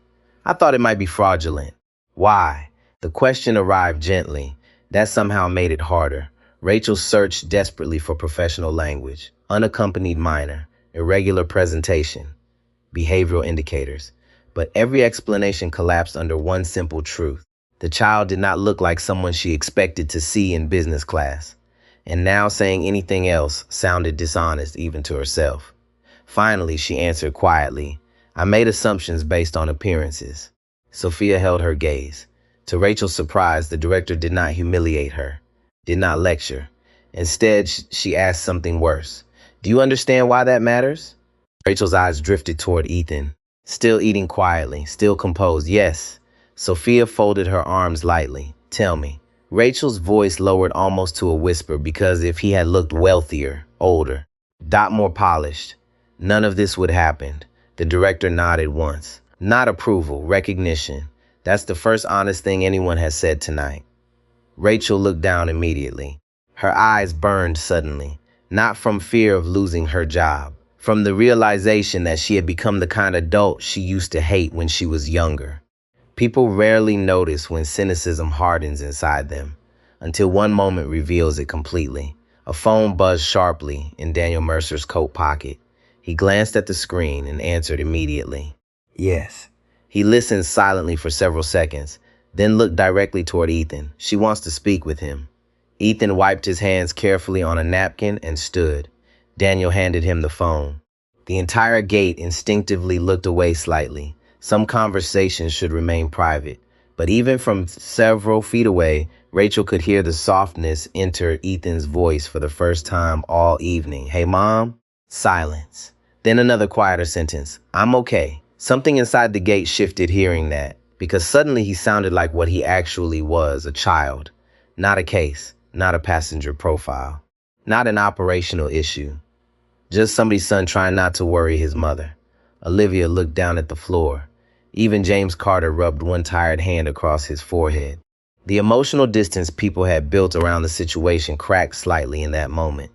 "I thought it might be fraudulent." "Why?" The question arrived gently. That somehow made it harder. Rachel searched desperately for professional language. Unaccompanied minor, irregular presentation, behavioral indicators. But every explanation collapsed under one simple truth. The child did not look like someone she expected to see in business class. And now saying anything else sounded dishonest even to herself. Finally, she answered quietly, "I made assumptions based on appearances." Sophia held her gaze. To Rachel's surprise, the director did not humiliate her, did not lecture. Instead, she asked something worse. "Do you understand why that matters?" Rachel's eyes drifted toward Ethan, still eating quietly, still composed. "Yes." Sophia folded her arms lightly. "Tell me." Rachel's voice lowered almost to a whisper because if he had looked wealthier, older, dot more polished, none of this would happen. The director nodded once. Not approval, recognition. That's the first honest thing anyone has said tonight. Rachel looked down immediately. Her eyes burned suddenly, not from fear of losing her job, from the realization that she had become the kind of adult she used to hate when she was younger. People rarely notice when cynicism hardens inside them, until one moment reveals it completely. A phone buzzed sharply in Daniel Mercer's coat pocket. He glanced at the screen and answered immediately. Yes. He listened silently for several seconds, then looked directly toward Ethan. "She wants to speak with him." Ethan wiped his hands carefully on a napkin and stood. Daniel handed him the phone. The entire gate instinctively looked away slightly. Some conversations should remain private. But even from several feet away, Rachel could hear the softness enter Ethan's voice for the first time all evening. "Hey, Mom?" Silence. Then another quieter sentence. "I'm okay." Something inside the gate shifted hearing that, because suddenly he sounded like what he actually was, a child. Not a case, not a passenger profile, not an operational issue. Just somebody's son trying not to worry his mother. Olivia looked down at the floor. Even James Carter rubbed one tired hand across his forehead. The emotional distance people had built around the situation cracked slightly in that moment.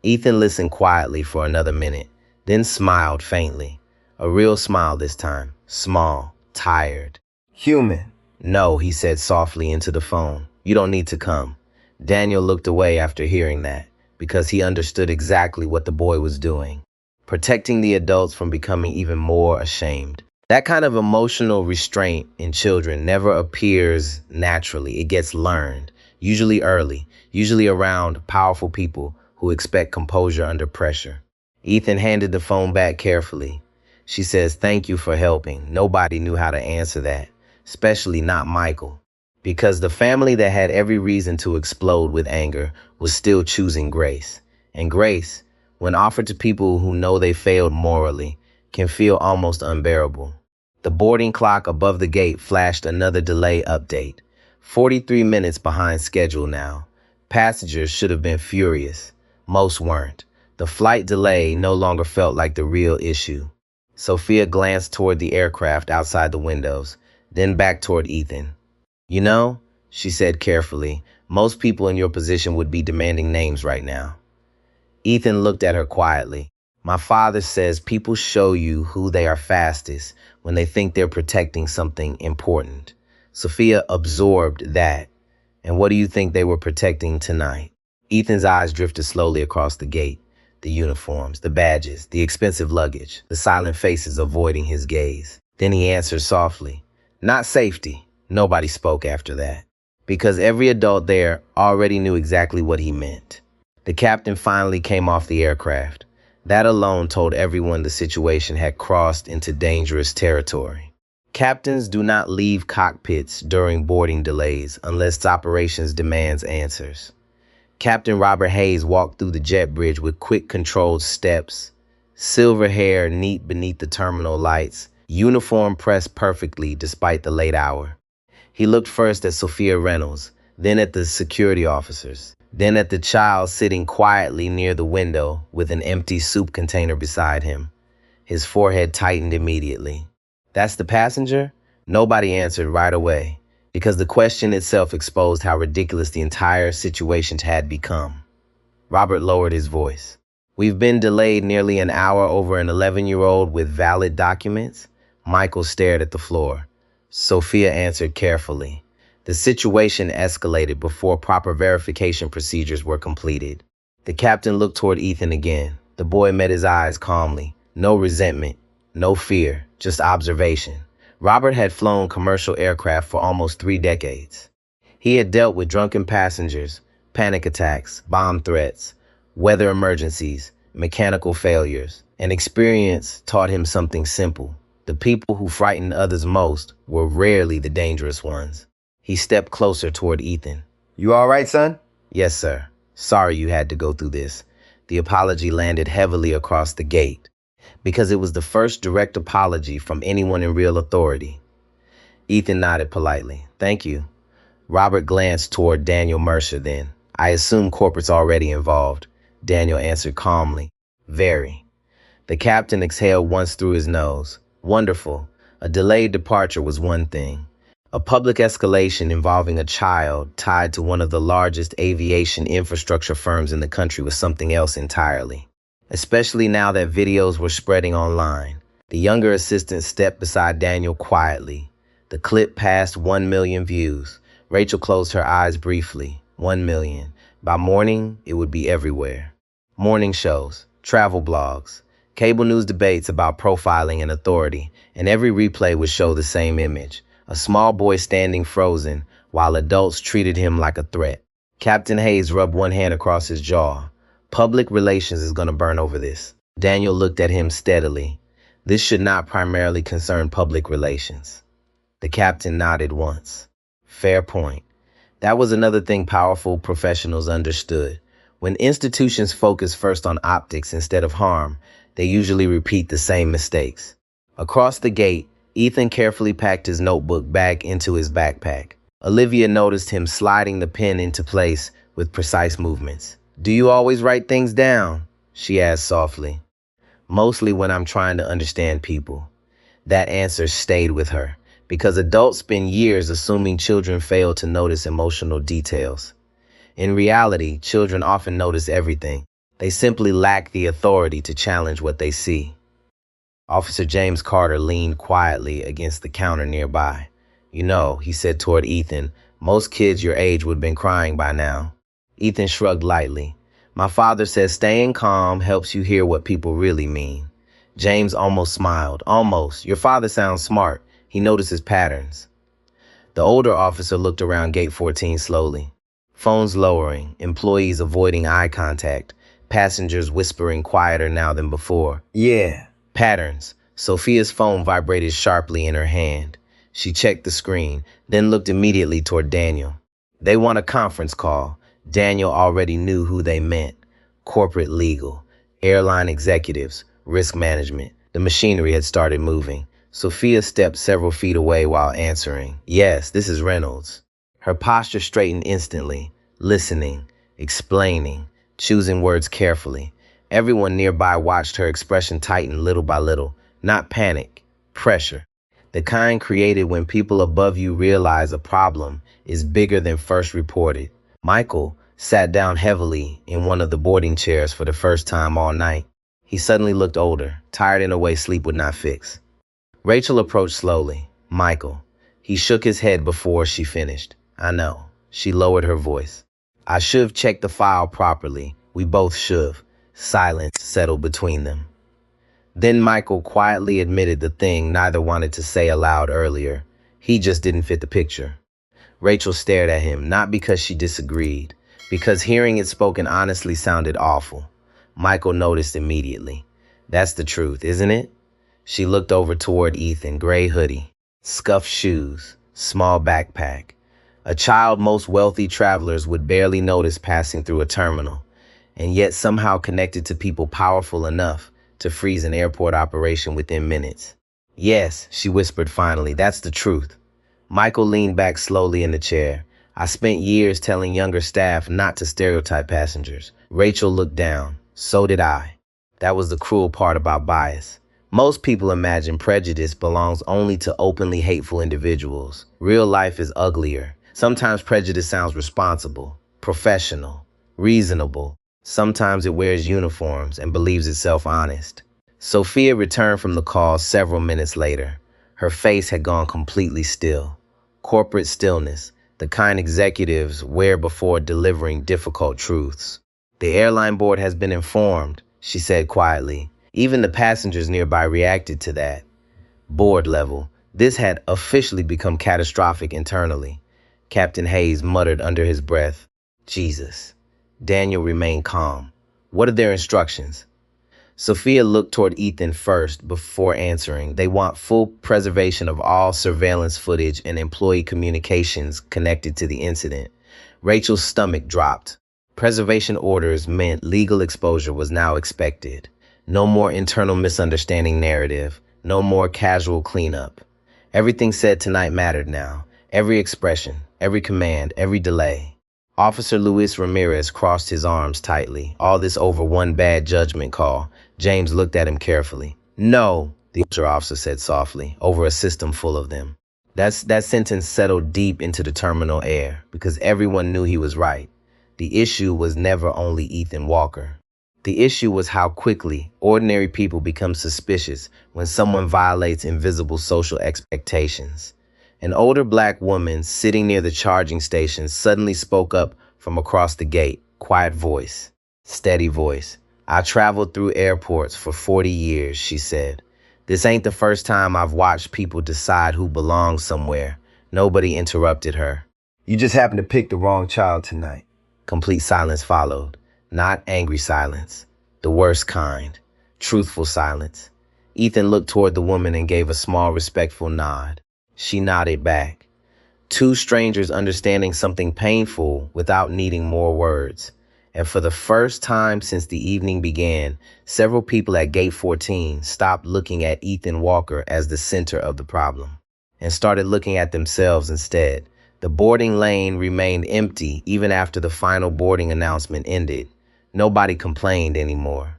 Ethan listened quietly for another minute, then smiled faintly. A real smile this time. Small, tired. Human. No, he said softly into the phone. You don't need to come. Daniel looked away after hearing that, because he understood exactly what the boy was doing. Protecting the adults from becoming even more ashamed. That kind of emotional restraint in children never appears naturally. It gets learned, usually early, usually around powerful people who expect composure under pressure. Ethan handed the phone back carefully. She says, "Thank you for helping." Nobody knew how to answer that, especially not Michael, because the family that had every reason to explode with anger was still choosing grace. And grace, when offered to people who know they failed morally, can feel almost unbearable. The boarding clock above the gate flashed another delay update. 43 minutes behind schedule now. Passengers should have been furious. Most weren't. The flight delay no longer felt like the real issue. Sophia glanced toward the aircraft outside the windows, then back toward Ethan. "You know," she said carefully, "most people in your position would be demanding names right now." Ethan looked at her quietly. "My father says people show you who they are fastest when they think they're protecting something important." Sophia absorbed that. And what do you think they were protecting tonight? Ethan's eyes drifted slowly across the gate. The uniforms, the badges, the expensive luggage, the silent faces avoiding his gaze. Then he answered softly, "Not safety." Nobody spoke after that, because every adult there already knew exactly what he meant. The captain finally came off the aircraft. That alone told everyone the situation had crossed into dangerous territory. Captains do not leave cockpits during boarding delays unless operations demands answers. Captain Robert Hayes walked through the jet bridge with quick, controlled steps, silver hair neat beneath the terminal lights, uniform pressed perfectly despite the late hour. He looked first at Sophia Reynolds, then at the security officers, then at the child sitting quietly near the window with an empty soup container beside him. His forehead tightened immediately. "That's the passenger?" Nobody answered right away, because the question itself exposed how ridiculous the entire situation had become. Robert lowered his voice. "We've been delayed nearly an hour over an 11-year-old with valid documents." Michael stared at the floor. Sophia answered carefully. The situation escalated before proper verification procedures were completed. The captain looked toward Ethan again. The boy met his eyes calmly. No resentment, no fear, just observation. Robert had flown commercial aircraft for almost 3 decades. He had dealt with drunken passengers, panic attacks, bomb threats, weather emergencies, mechanical failures. And experience taught him something simple. The people who frightened others most were rarely the dangerous ones. He stepped closer toward Ethan. You all right, son? "Yes, sir. Sorry you had to go through this." The apology landed heavily across the gate, because it was the first direct apology from anyone in real authority. Ethan nodded politely. "Thank you." Robert glanced toward Daniel Mercer then. "I assume corporate's already involved." Daniel answered calmly. "Very." The captain exhaled once through his nose. "Wonderful. A delayed departure was one thing. A public escalation involving a child tied to one of the largest aviation infrastructure firms in the country was something else entirely. Especially now that videos were spreading online." The younger assistant stepped beside Daniel quietly. The clip passed 1 million views. Rachel closed her eyes briefly. 1 million. By morning, it would be everywhere. Morning shows, travel blogs, cable news debates about profiling and authority, and every replay would show the same image. A small boy standing frozen, while adults treated him like a threat. Captain Hayes rubbed one hand across his jaw. "Public relations is going to burn over this." Daniel looked at him steadily. "This should not primarily concern public relations." The captain nodded once. "Fair point." That was another thing powerful professionals understood. When institutions focus first on optics instead of harm, they usually repeat the same mistakes. Across the gate, Ethan carefully packed his notebook back into his backpack. Olivia noticed him sliding the pen into place with precise movements. "Do you always write things down?" she asked softly. "Mostly when I'm trying to understand people." That answer stayed with her, because adults spend years assuming children fail to notice emotional details. In reality, children often notice everything. They simply lack the authority to challenge what they see. Officer James Carter leaned quietly against the counter nearby. "You know," he said toward Ethan, "most kids your age would have been crying by now." Ethan shrugged lightly. "My father says staying calm helps you hear what people really mean." James almost smiled. "Almost. Your father sounds smart. He notices patterns." The older officer looked around Gate 14 slowly. Phones lowering, employees avoiding eye contact, passengers whispering quieter now than before. Yeah. Patterns. Sophia's phone vibrated sharply in her hand. She checked the screen, then looked immediately toward Daniel. They want a conference call. Daniel already knew who they meant. Corporate legal, airline executives, risk management. The machinery had started moving. Sophia stepped several feet away while answering. "Yes, this is Reynolds." Her posture straightened instantly, listening, explaining, choosing words carefully. Everyone nearby watched her expression tighten little by little. Not panic, pressure. The kind created when people above you realize a problem is bigger than first reported. Michael sat down heavily in one of the boarding chairs for the first time all night. He suddenly looked older, tired in a way sleep would not fix. Rachel approached slowly. "Michael." He shook his head before she finished. "I know." She lowered her voice. "I should have checked the file properly. We both should have." Silence settled between them. Then Michael quietly admitted the thing neither wanted to say aloud earlier. He just didn't fit the picture. Rachel stared at him, not because she disagreed, because hearing it spoken honestly sounded awful. Michael noticed immediately. "That's the truth, isn't it?" She looked over toward Ethan, gray hoodie, scuffed shoes, small backpack. A child most wealthy travelers would barely notice passing through a terminal, and yet somehow connected to people powerful enough to freeze an airport operation within minutes. "Yes," she whispered finally, "that's the truth." Michael leaned back slowly in the chair. "I spent years telling younger staff not to stereotype passengers." Rachel looked down. "So did I." That was the cruel part about bias. Most people imagine prejudice belongs only to openly hateful individuals. Real life is uglier. Sometimes prejudice sounds responsible, professional, reasonable. Sometimes it wears uniforms and believes itself honest. Sophia returned from the call several minutes later. Her face had gone completely still. Corporate stillness, the kind executives wear before delivering difficult truths. "The airline board has been informed," she said quietly. Even the passengers nearby reacted to that. Board level, this had officially become catastrophic internally. Captain Hayes muttered under his breath, "Jesus." Daniel remained calm. "What are their instructions?" Sophia looked toward Ethan first before answering. "They want full preservation of all surveillance footage and employee communications connected to the incident." Rachel's stomach dropped. Preservation orders meant legal exposure was now expected. No more internal misunderstanding narrative. No more casual cleanup. Everything said tonight mattered now. Every expression, every command, every delay. Officer Luis Ramirez crossed his arms tightly. All this over one bad judgment call. James looked at him carefully. "No," the officer said softly, "over a system full of them." That sentence settled deep into the terminal air because everyone knew he was right. The issue was never only Ethan Walker. The issue was how quickly ordinary people become suspicious when someone violates invisible social expectations. An older black woman sitting near the charging station suddenly spoke up from across the gate. Quiet voice, steady voice. "I traveled through airports for 40 years, she said. "This ain't the first time I've watched people decide who belongs somewhere." Nobody interrupted her. You just happened to pick the wrong child tonight. Complete silence followed. Not angry silence. The worst kind. Truthful silence. Ethan looked toward the woman and gave a small, respectful nod. She nodded back. Two strangers understanding something painful without needing more words. And for the first time since the evening began, several people at Gate 14 stopped looking at Ethan Walker as the center of the problem and started looking at themselves instead. The boarding lane remained empty even after the final boarding announcement ended. Nobody complained anymore.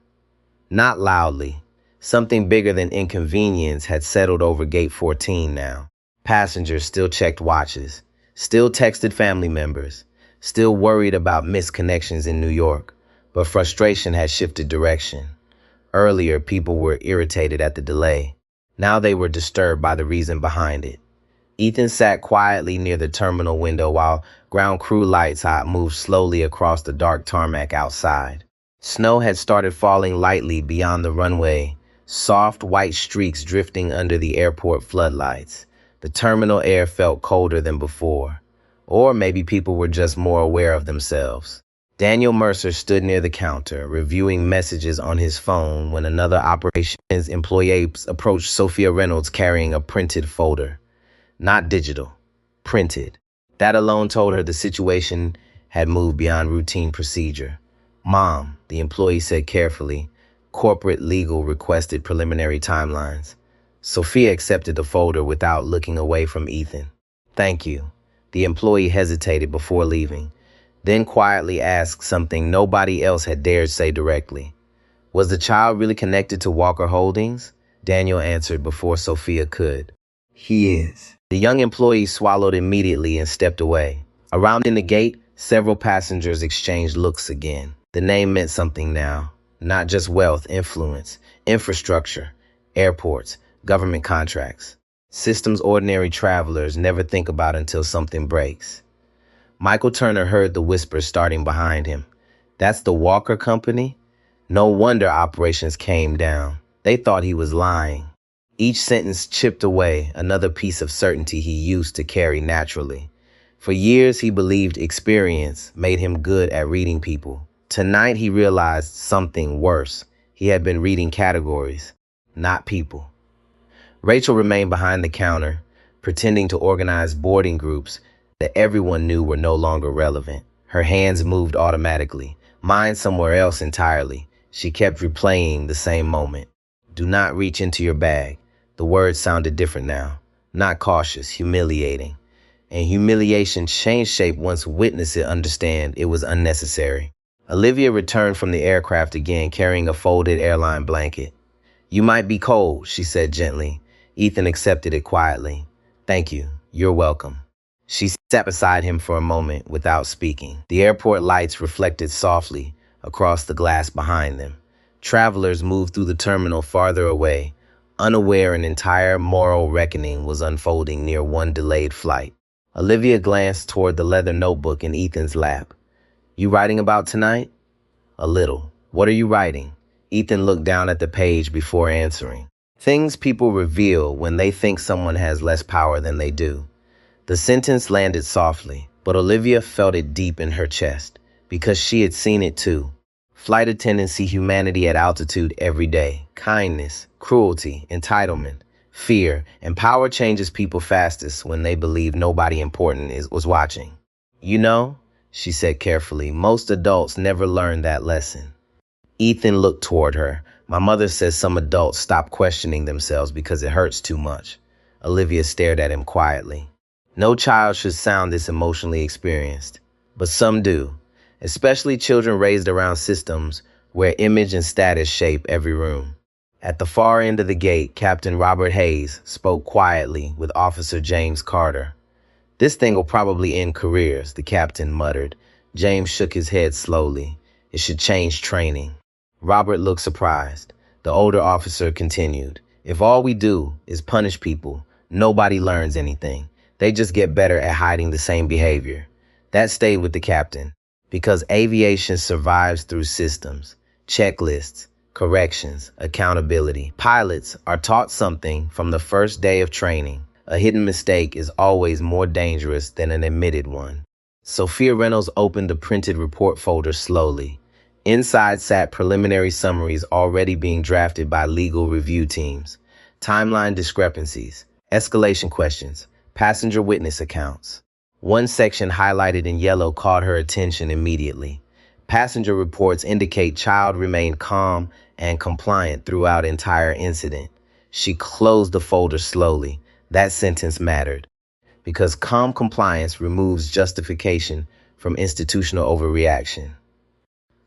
Not loudly. Something bigger than inconvenience had settled over Gate 14 now. Passengers still checked watches, still texted family members, still worried about missed connections in New York, but frustration had shifted direction. Earlier, people were irritated at the delay. Now they were disturbed by the reason behind it. Ethan sat quietly near the terminal window while ground crew lights moved slowly across the dark tarmac outside. Snow had started falling lightly beyond the runway, soft white streaks drifting under the airport floodlights. The terminal air felt colder than before. Or maybe people were just more aware of themselves. Daniel Mercer stood near the counter, reviewing messages on his phone when another operations employee approached Sophia Reynolds carrying a printed folder. Not digital, printed. That alone told her the situation had moved beyond routine procedure. "Mom," the employee said carefully, "corporate legal requested preliminary timelines." Sophia accepted the folder without looking away from Ethan. "Thank you." The employee hesitated before leaving, then quietly asked something nobody else had dared say directly. "Was the child really connected to Walker Holdings?" Daniel answered before Sophia could. He is. The young employee swallowed immediately and stepped away. Around in the gate, several passengers exchanged looks again. The name meant something now. Not just wealth, influence, infrastructure, airports, government contracts. Systems ordinary travelers never think about until something breaks. Michael Turner heard the whisper starting behind him. "That's the Walker Company?" No wonder operations came down. They thought he was lying. Each sentence chipped away another piece of certainty he used to carry naturally. For years, he believed experience made him good at reading people. Tonight, he realized something worse. He had been reading categories, not people. Rachel remained behind the counter, pretending to organize boarding groups that everyone knew were no longer relevant. Her hands moved automatically, mind somewhere else entirely. She kept replaying the same moment. "Do not reach into your bag." The words sounded different now, not cautious, humiliating. And humiliation changed shape once witnesses understand it was unnecessary. Olivia returned from the aircraft again, carrying a folded airline blanket. "You might be cold," she said gently. Ethan accepted it quietly. "Thank you. You're welcome." She sat beside him for a moment without speaking. The airport lights reflected softly across the glass behind them. Travelers moved through the terminal farther away, unaware an entire moral reckoning was unfolding near one delayed flight. Olivia glanced toward the leather notebook in Ethan's lap. "You writing about tonight?" "A little." "What are you writing?" Ethan looked down at the page before answering. "Things people reveal when they think someone has less power than they do." The sentence landed softly, but Olivia felt it deep in her chest, because she had seen it too. Flight attendants see humanity at altitude every day. Kindness, cruelty, entitlement, fear, and power changes people fastest when they believe nobody important was watching. "You know," she said carefully, "most adults never learn that lesson." Ethan looked toward her. "My mother says some adults stop questioning themselves because it hurts too much." Olivia stared at him quietly. No child should sound this emotionally experienced, but some do. Especially children raised around systems where image and status shape every room. At the far end of the gate, Captain Robert Hayes spoke quietly with Officer James Carter. "This thing will probably end careers," the captain muttered. James shook his head slowly. "It should change training." Robert looked surprised. The older officer continued, "If all we do is punish people, nobody learns anything. They just get better at hiding the same behavior." That stayed with the captain. Because aviation survives through systems, checklists, corrections, accountability. Pilots are taught something from the first day of training. A hidden mistake is always more dangerous than an admitted one. Sophia Reynolds opened the printed report folder slowly. Inside sat preliminary summaries already being drafted by legal review teams. Timeline discrepancies, escalation questions, passenger witness accounts. One section highlighted in yellow caught her attention immediately. Passenger reports indicate child remained calm and compliant throughout entire incident. She closed the folder slowly. That sentence mattered, because calm compliance removes justification from institutional overreaction.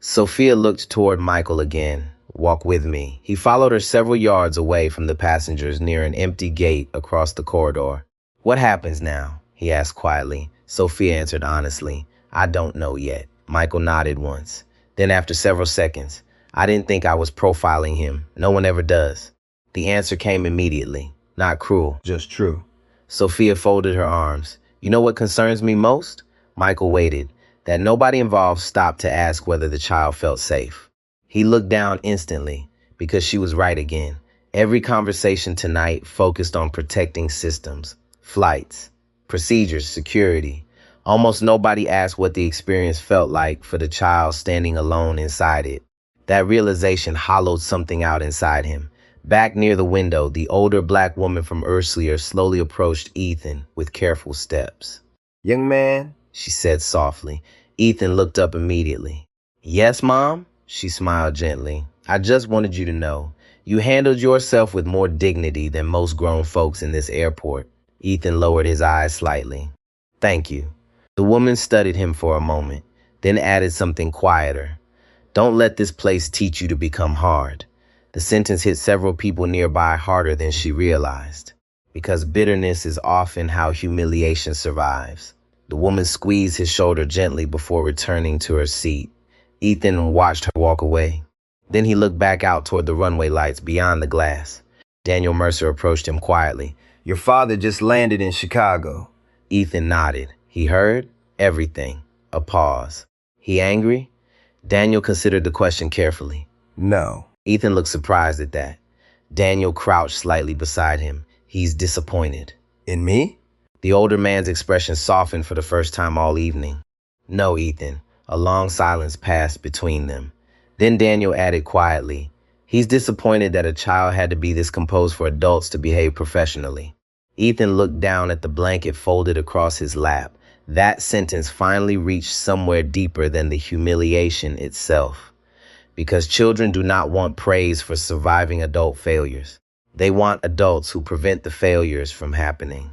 Sophia looked toward Michael again. Walk with me. He followed her several yards away from the passengers near an empty gate across the corridor. What happens now? He asked quietly. Sophia answered honestly. I don't know yet. Michael nodded once. Then after several seconds, I didn't think I was profiling him. No one ever does. The answer came immediately. Not cruel. Just true. Sophia folded her arms. You know what concerns me most? Michael waited. That nobody involved stopped to ask whether the child felt safe. He looked down instantly because she was right again. Every conversation tonight focused on protecting systems, flights, procedures, security. Almost nobody asked what the experience felt like for the child standing alone inside it. That realization hollowed something out inside him. Back near the window, the older black woman from earlier slowly approached Ethan with careful steps. Young man, She said softly. Ethan looked up immediately. Yes, Mom? She smiled gently. I just wanted you to know, you handled yourself with more dignity than most grown folks in this airport. Ethan lowered his eyes slightly. Thank you. The woman studied him for a moment, then added something quieter. Don't let this place teach you to become hard. The sentence hit several people nearby harder than she realized, because bitterness is often how humiliation survives. The woman squeezed his shoulder gently before returning to her seat. Ethan watched her walk away. Then he looked back out toward the runway lights beyond the glass. Daniel Mercer approached him quietly. your father just landed in Chicago. Ethan nodded. He heard everything. A pause. He angry? Daniel considered the question carefully. No. Ethan looked surprised at that. Daniel crouched slightly beside him. He's disappointed. In me? The older man's expression softened for the first time all evening. No, Ethan. A long silence passed between them. Then Daniel added quietly, he's disappointed that a child had to be this composed for adults to behave professionally. Ethan looked down at the blanket folded across his lap. That sentence finally reached somewhere deeper than the humiliation itself. Because children do not want praise for surviving adult failures. They want adults who prevent the failures from happening.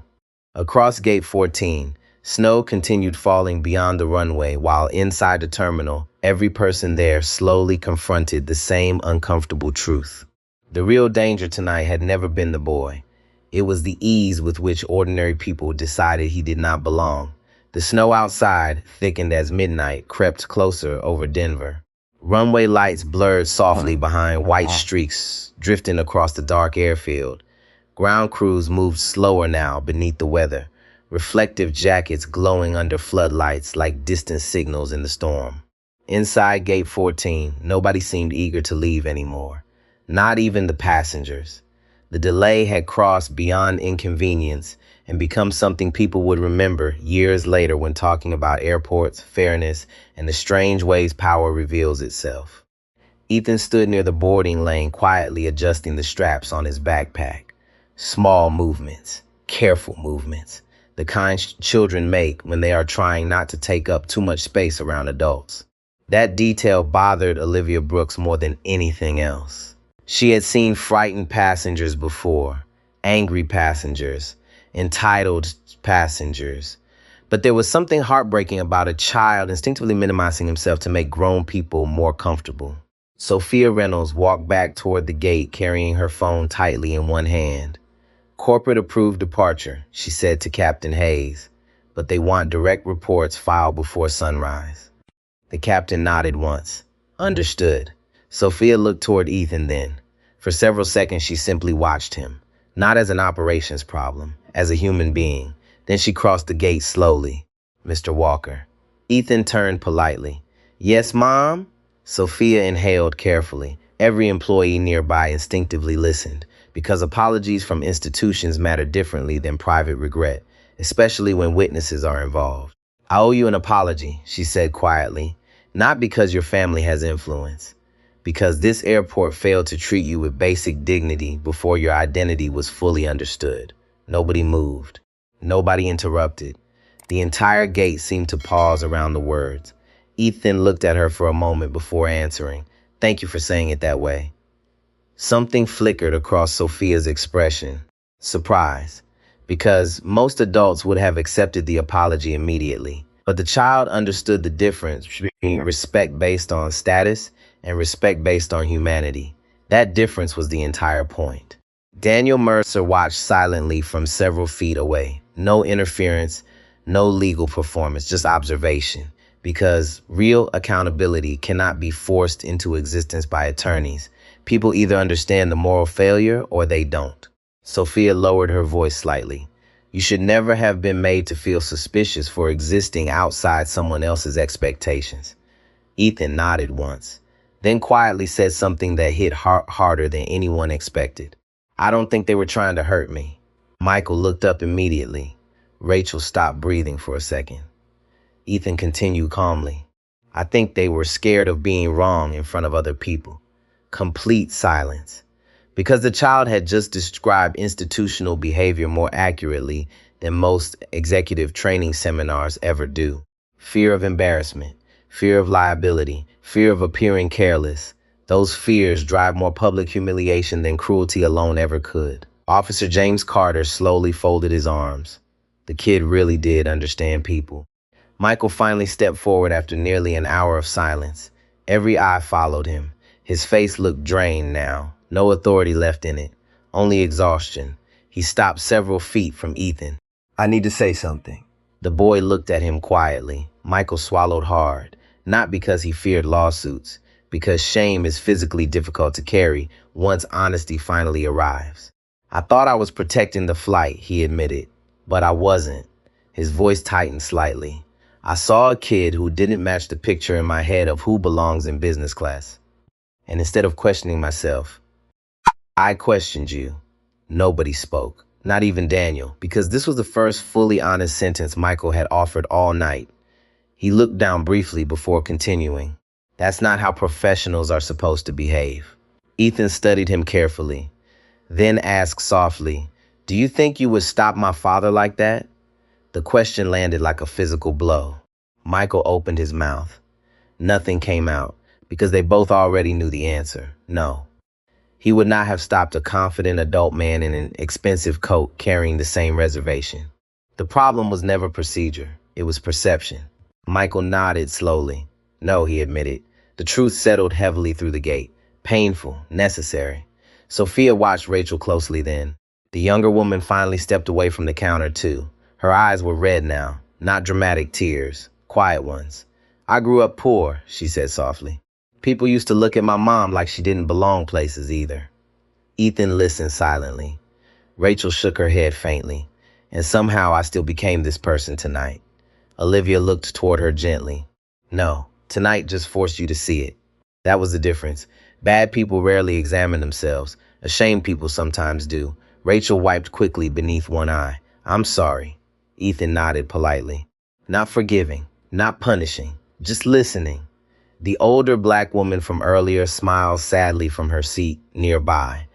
Across Gate 14, snow continued falling beyond the runway while inside the terminal, every person there slowly confronted the same uncomfortable truth. The real danger tonight had never been the boy. It was the ease with which ordinary people decided he did not belong. The snow outside, thickened as midnight, crept closer over Denver. Runway lights blurred softly behind white streaks drifting across the dark airfield. Ground crews moved slower now beneath the weather, reflective jackets glowing under floodlights like distant signals in the storm. Inside Gate 14, nobody seemed eager to leave anymore, not even the passengers. The delay had crossed beyond inconvenience and become something people would remember years later when talking about airports, fairness, and the strange ways power reveals itself. Ethan stood near the boarding lane, quietly adjusting the straps on his backpack. Small movements, careful movements, the kind children make when they are trying not to take up too much space around adults. That detail bothered Olivia Brooks more than anything else. She had seen frightened passengers before, angry passengers, entitled passengers. But there was something heartbreaking about a child instinctively minimizing himself to make grown people more comfortable. Sophia Reynolds walked back toward the gate, carrying her phone tightly in one hand. Corporate approved departure, she said to Captain Hayes, but they want direct reports filed before sunrise. The captain nodded once. Understood. Sophia looked toward Ethan then. For several seconds, she simply watched him, not as an operations problem, as a human being. Then she crossed the gate slowly. Mr. Walker. Ethan turned politely. Yes, Mom? Sophia inhaled carefully. Every employee nearby instinctively listened, because apologies from institutions matter differently than private regret, especially when witnesses are involved. I owe you an apology, she said quietly, not because your family has influence, because this airport failed to treat you with basic dignity before your identity was fully understood. Nobody moved. Nobody interrupted. The entire gate seemed to pause around the words. Ethan looked at her for a moment before answering. Thank you for saying it that way. Something flickered across Sophia's expression. Surprise. Because most adults would have accepted the apology immediately. But the child understood the difference between respect based on status and respect based on humanity. That difference was the entire point. Daniel Mercer watched silently from several feet away. No interference, no legal performance, just observation. Because real accountability cannot be forced into existence by attorneys. People either understand the moral failure or they don't. Sophia lowered her voice slightly. You should never have been made to feel suspicious for existing outside someone else's expectations. Ethan nodded once, then quietly said something that hit harder than anyone expected. I don't think they were trying to hurt me. Michael looked up immediately. Rachel stopped breathing for a second. Ethan continued calmly. I think they were scared of being wrong in front of other people. Complete silence. Because the child had just described institutional behavior more accurately than most executive training seminars ever do. Fear of embarrassment, fear of liability, fear of appearing careless. Those fears drive more public humiliation than cruelty alone ever could. Officer James Carter slowly folded his arms. The kid really did understand people. Michael finally stepped forward after nearly an hour of silence. Every eye followed him. His face looked drained now, no authority left in it, only exhaustion. He stopped several feet from Ethan. I need to say something. The boy looked at him quietly. Michael swallowed hard, not because he feared lawsuits, because shame is physically difficult to carry once honesty finally arrives. I thought I was protecting the flight, he admitted, but I wasn't. His voice tightened slightly. I saw a kid who didn't match the picture in my head of who belongs in business class. And instead of questioning myself, I questioned you. Nobody spoke, not even Daniel, because this was the first fully honest sentence Michael had offered all night. He looked down briefly before continuing. That's not how professionals are supposed to behave. Ethan studied him carefully, then asked softly, Do you think you would stop my father like that? The question landed like a physical blow. Michael opened his mouth. Nothing came out, because they both already knew the answer. No. He would not have stopped a confident adult man in an expensive coat carrying the same reservation. The problem was never procedure. It was perception. Michael nodded slowly. No, he admitted. The truth settled heavily through the gate. Painful, necessary. Sophia watched Rachel closely then. The younger woman finally stepped away from the counter too. Her eyes were red now, not dramatic tears, quiet ones. I grew up poor, she said softly. People used to look at my mom like she didn't belong places either. Ethan listened silently. Rachel shook her head faintly. And somehow I still became this person tonight. Olivia looked toward her gently. No, tonight just forced you to see it. That was the difference. Bad people rarely examine themselves. Ashamed people sometimes do. Rachel wiped quickly beneath one eye. I'm sorry. Ethan nodded politely. Not forgiving, not punishing, just listening. The older black woman from earlier smiled sadly from her seat nearby.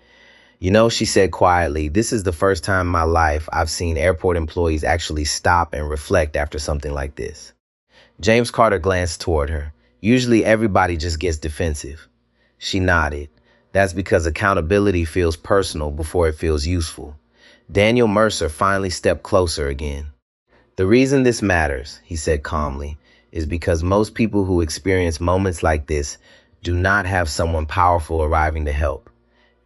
You know, she said quietly, this is the first time in my life I've seen airport employees actually stop and reflect after something like this. James Carter glanced toward her. Usually everybody just gets defensive. She nodded. That's because accountability feels personal before it feels useful. Daniel Mercer finally stepped closer again. The reason this matters, he said calmly, is because most people who experience moments like this do not have someone powerful arriving to help.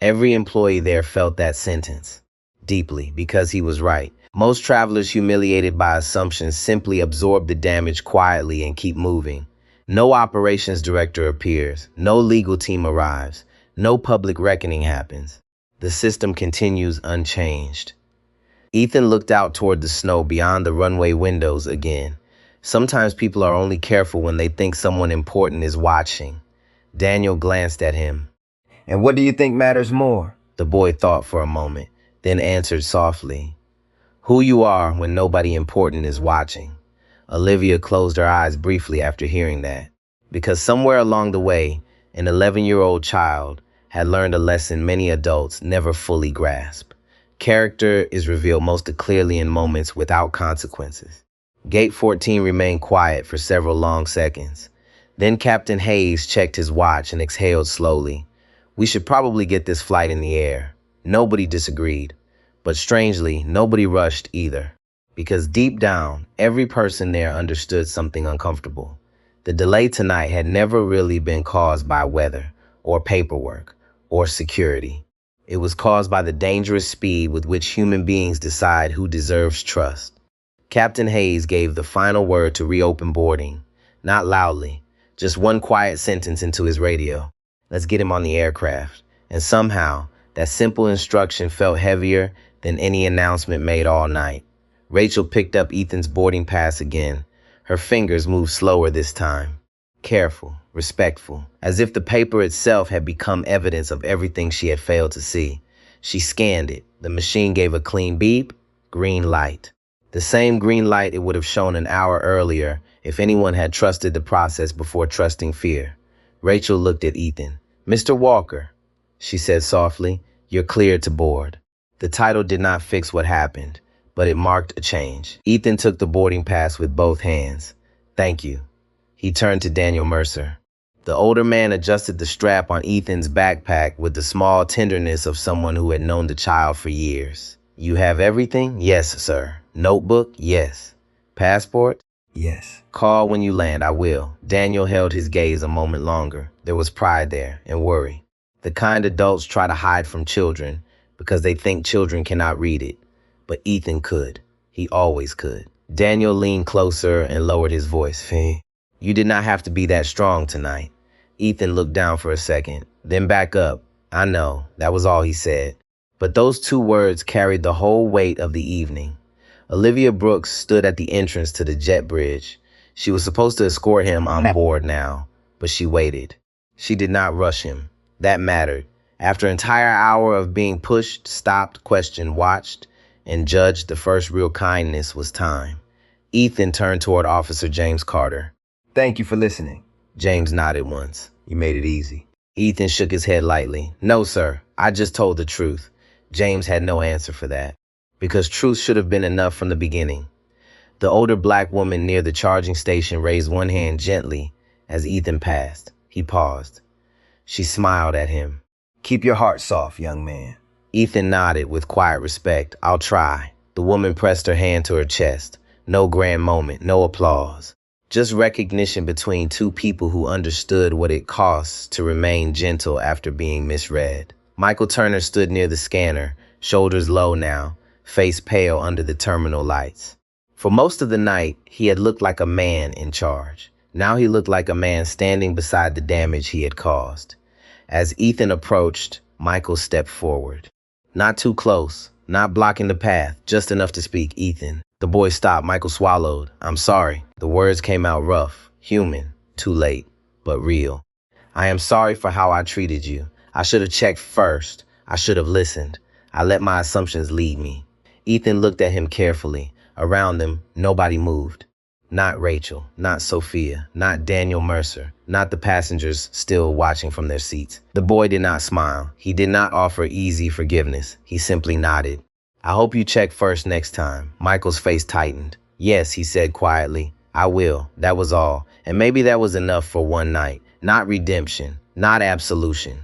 Every employee there felt that sentence deeply because he was right. Most travelers humiliated by assumptions simply absorb the damage quietly and keep moving. No operations director appears, no legal team arrives, no public reckoning happens. The system continues unchanged. Ethan looked out toward the snow beyond the runway windows again. Sometimes people are only careful when they think someone important is watching. Daniel glanced at him. And what do you think matters more? The boy thought for a moment, then answered softly. Who you are when nobody important is watching. Olivia closed her eyes briefly after hearing that, because somewhere along the way, an 11-year-old child had learned a lesson many adults never fully grasp. Character is revealed most clearly in moments without consequences. Gate 14 remained quiet for several long seconds. Then Captain Hayes checked his watch and exhaled slowly. We should probably get this flight in the air. Nobody disagreed. But strangely, nobody rushed either. because deep down, every person there understood something uncomfortable. The delay tonight had never really been caused by weather or paperwork or security. It was caused by the dangerous speed with which human beings decide who deserves trust. Captain Hayes gave the final word to reopen boarding, not loudly, just one quiet sentence into his radio. Let's get him on the aircraft. And somehow, that simple instruction felt heavier than any announcement made all night. Rachel picked up Ethan's boarding pass again. Her fingers moved slower this time. Careful, respectful, as if the paper itself had become evidence of everything she had failed to see. She scanned it. The machine gave a clean beep, green light. The same green light it would have shown an hour earlier if anyone had trusted the process before trusting fear. Rachel looked at Ethan. "Mr. Walker," she said softly, "you're cleared to board." The title did not fix what happened, but it marked a change. Ethan took the boarding pass with both hands. "Thank you." He turned to Daniel Mercer. The older man adjusted the strap on Ethan's backpack with the small tenderness of someone who had known the child for years. "You have everything?" "Yes, sir." "Notebook?" "Yes." "Passport?" Yes. "Call when you land, I will." Daniel held his gaze a moment longer. There was pride there and worry. The kind adults try to hide from children because they think children cannot read it. But Ethan could. He always could. Daniel leaned closer and lowered his voice. "Fee, you did not have to be that strong tonight." Ethan looked down for a second, then back up. "I know," that was all he said. But those two words carried the whole weight of the evening. Olivia Brooks stood at the entrance to the jet bridge. She was supposed to escort him on board now, but she waited. She did not rush him. That mattered. After an entire hour of being pushed, stopped, questioned, watched, and judged, the first real kindness was time. Ethan turned toward Officer James Carter. Thank you for listening. James nodded once. You made it easy. Ethan shook his head lightly. "No, sir. I just told the truth." James had no answer for that, because truth should have been enough from the beginning. The older black woman near the charging station raised one hand gently as Ethan passed. He paused. She smiled at him. Keep your heart soft, young man. Ethan nodded with quiet respect. "I'll try." The woman pressed her hand to her chest. No grand moment, no applause. Just recognition between two people who understood what it costs to remain gentle after being misread. Michael Turner stood near the scanner, shoulders low now, face pale under the terminal lights. For most of the night, he had looked like a man in charge. Now he looked like a man standing beside the damage he had caused. As Ethan approached, Michael stepped forward. Not too close, not blocking the path, just enough to speak. "Ethan." The boy stopped. Michael swallowed. "I'm sorry." The words came out rough, human, too late, but real. "I am sorry for how I treated you. I should have checked first. I should have listened. I let my assumptions lead me." Ethan looked at him carefully. Around them, nobody moved. Not Rachel, not Sophia, not Daniel Mercer, not the passengers still watching from their seats. The boy did not smile. He did not offer easy forgiveness. He simply nodded. "I hope you check first next time." Michael's face tightened. "Yes," he said quietly. "I will." That was all. And maybe that was enough for one night. Not redemption, not absolution.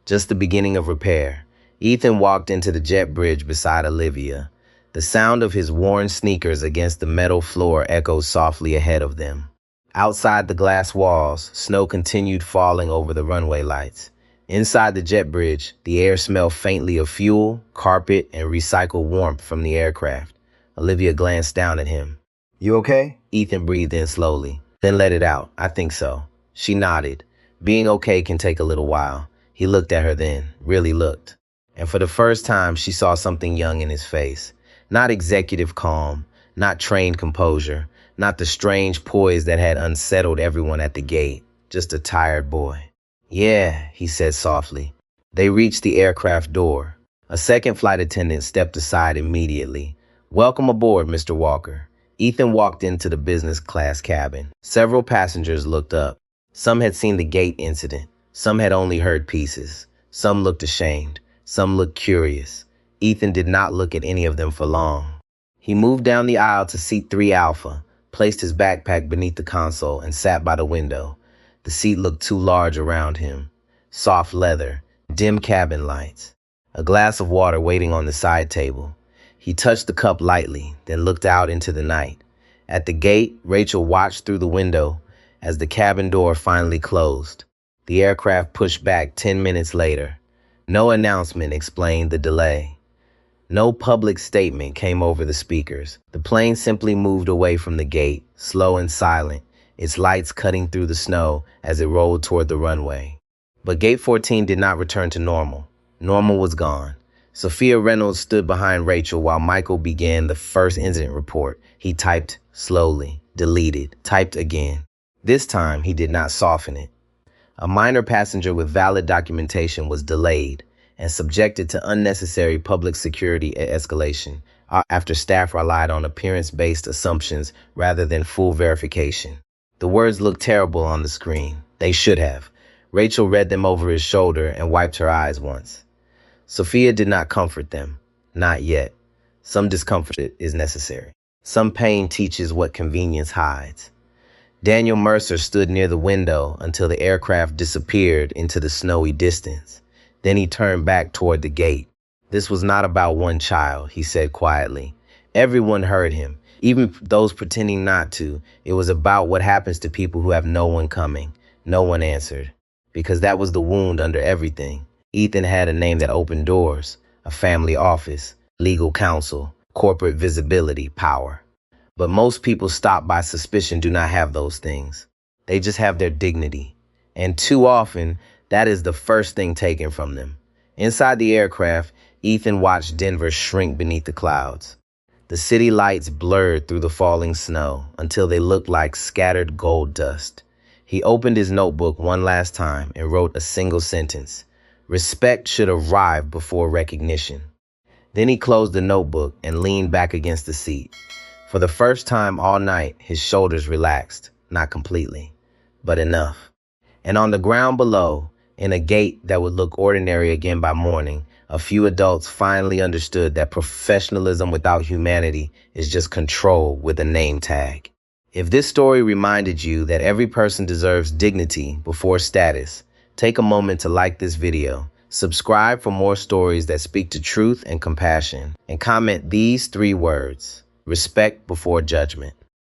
Just the beginning of repair. Ethan walked into the jet bridge beside Olivia. The sound of his worn sneakers against the metal floor echoed softly ahead of them. Outside the glass walls, snow continued falling over the runway lights. Inside the jet bridge, the air smelled faintly of fuel, carpet, and recycled warmth from the aircraft. Olivia glanced down at him. You okay? Ethan breathed in slowly, then let it out. "I think so." She nodded. Being okay can take a little while. He looked at her then, really looked. And for the first time, she saw something young in his face. Not executive calm, not trained composure, not the strange poise that had unsettled everyone at the gate. Just a tired boy. "Yeah," he said softly. They reached the aircraft door. A second flight attendant stepped aside immediately. "Welcome aboard, Mr. Walker." Ethan walked into the business class cabin. Several passengers looked up. Some had seen the gate incident. Some had only heard pieces. Some looked ashamed. Some looked curious. Ethan did not look at any of them for long. He moved down the aisle to seat 3 Alpha, placed his backpack beneath the console, and sat by the window. The seat looked too large around him. Soft leather, dim cabin lights, a glass of water waiting on the side table. He touched the cup lightly, then looked out into the night. At the gate, Rachel watched through the window as the cabin door finally closed. The aircraft pushed back 10 minutes later. No announcement explained the delay. No public statement came over the speakers. The plane simply moved away from the gate, slow and silent, its lights cutting through the snow as it rolled toward the runway. But Gate 14 did not return to normal. Normal was gone. Sophia Reynolds stood behind Rachel while Michael began the first incident report. He typed slowly, deleted, typed again. This time, he did not soften it. A minor passenger with valid documentation was delayed and subjected to unnecessary public security escalation after staff relied on appearance-based assumptions rather than full verification. The words looked terrible on the screen. They should have. Rachel read them over his shoulder and wiped her eyes once. Sophia did not comfort them. Not yet. Some discomfort is necessary. Some pain teaches what convenience hides. Daniel Mercer stood near the window until the aircraft disappeared into the snowy distance. Then he turned back toward the gate. This was not about one child, he said quietly. Everyone heard him, even those pretending not to. It was about what happens to people who have no one coming. No one answered, because that was the wound under everything. Ethan had a name that opened doors, a family office, legal counsel, corporate visibility, power. But most people stopped by suspicion do not have those things. They just have their dignity. And too often, that is the first thing taken from them. Inside the aircraft, Ethan watched Denver shrink beneath the clouds. The city lights blurred through the falling snow until they looked like scattered gold dust. He opened his notebook one last time and wrote a single sentence. Respect should arrive before recognition. Then he closed the notebook and leaned back against the seat. For the first time all night, his shoulders relaxed, not completely, but enough. And on the ground below, in a gate that would look ordinary again by morning, a few adults finally understood that professionalism without humanity is just control with a name tag. If this story reminded you that every person deserves dignity before status, take a moment to like this video, subscribe for more stories that speak to truth and compassion, and comment these 3 words: respect before judgment.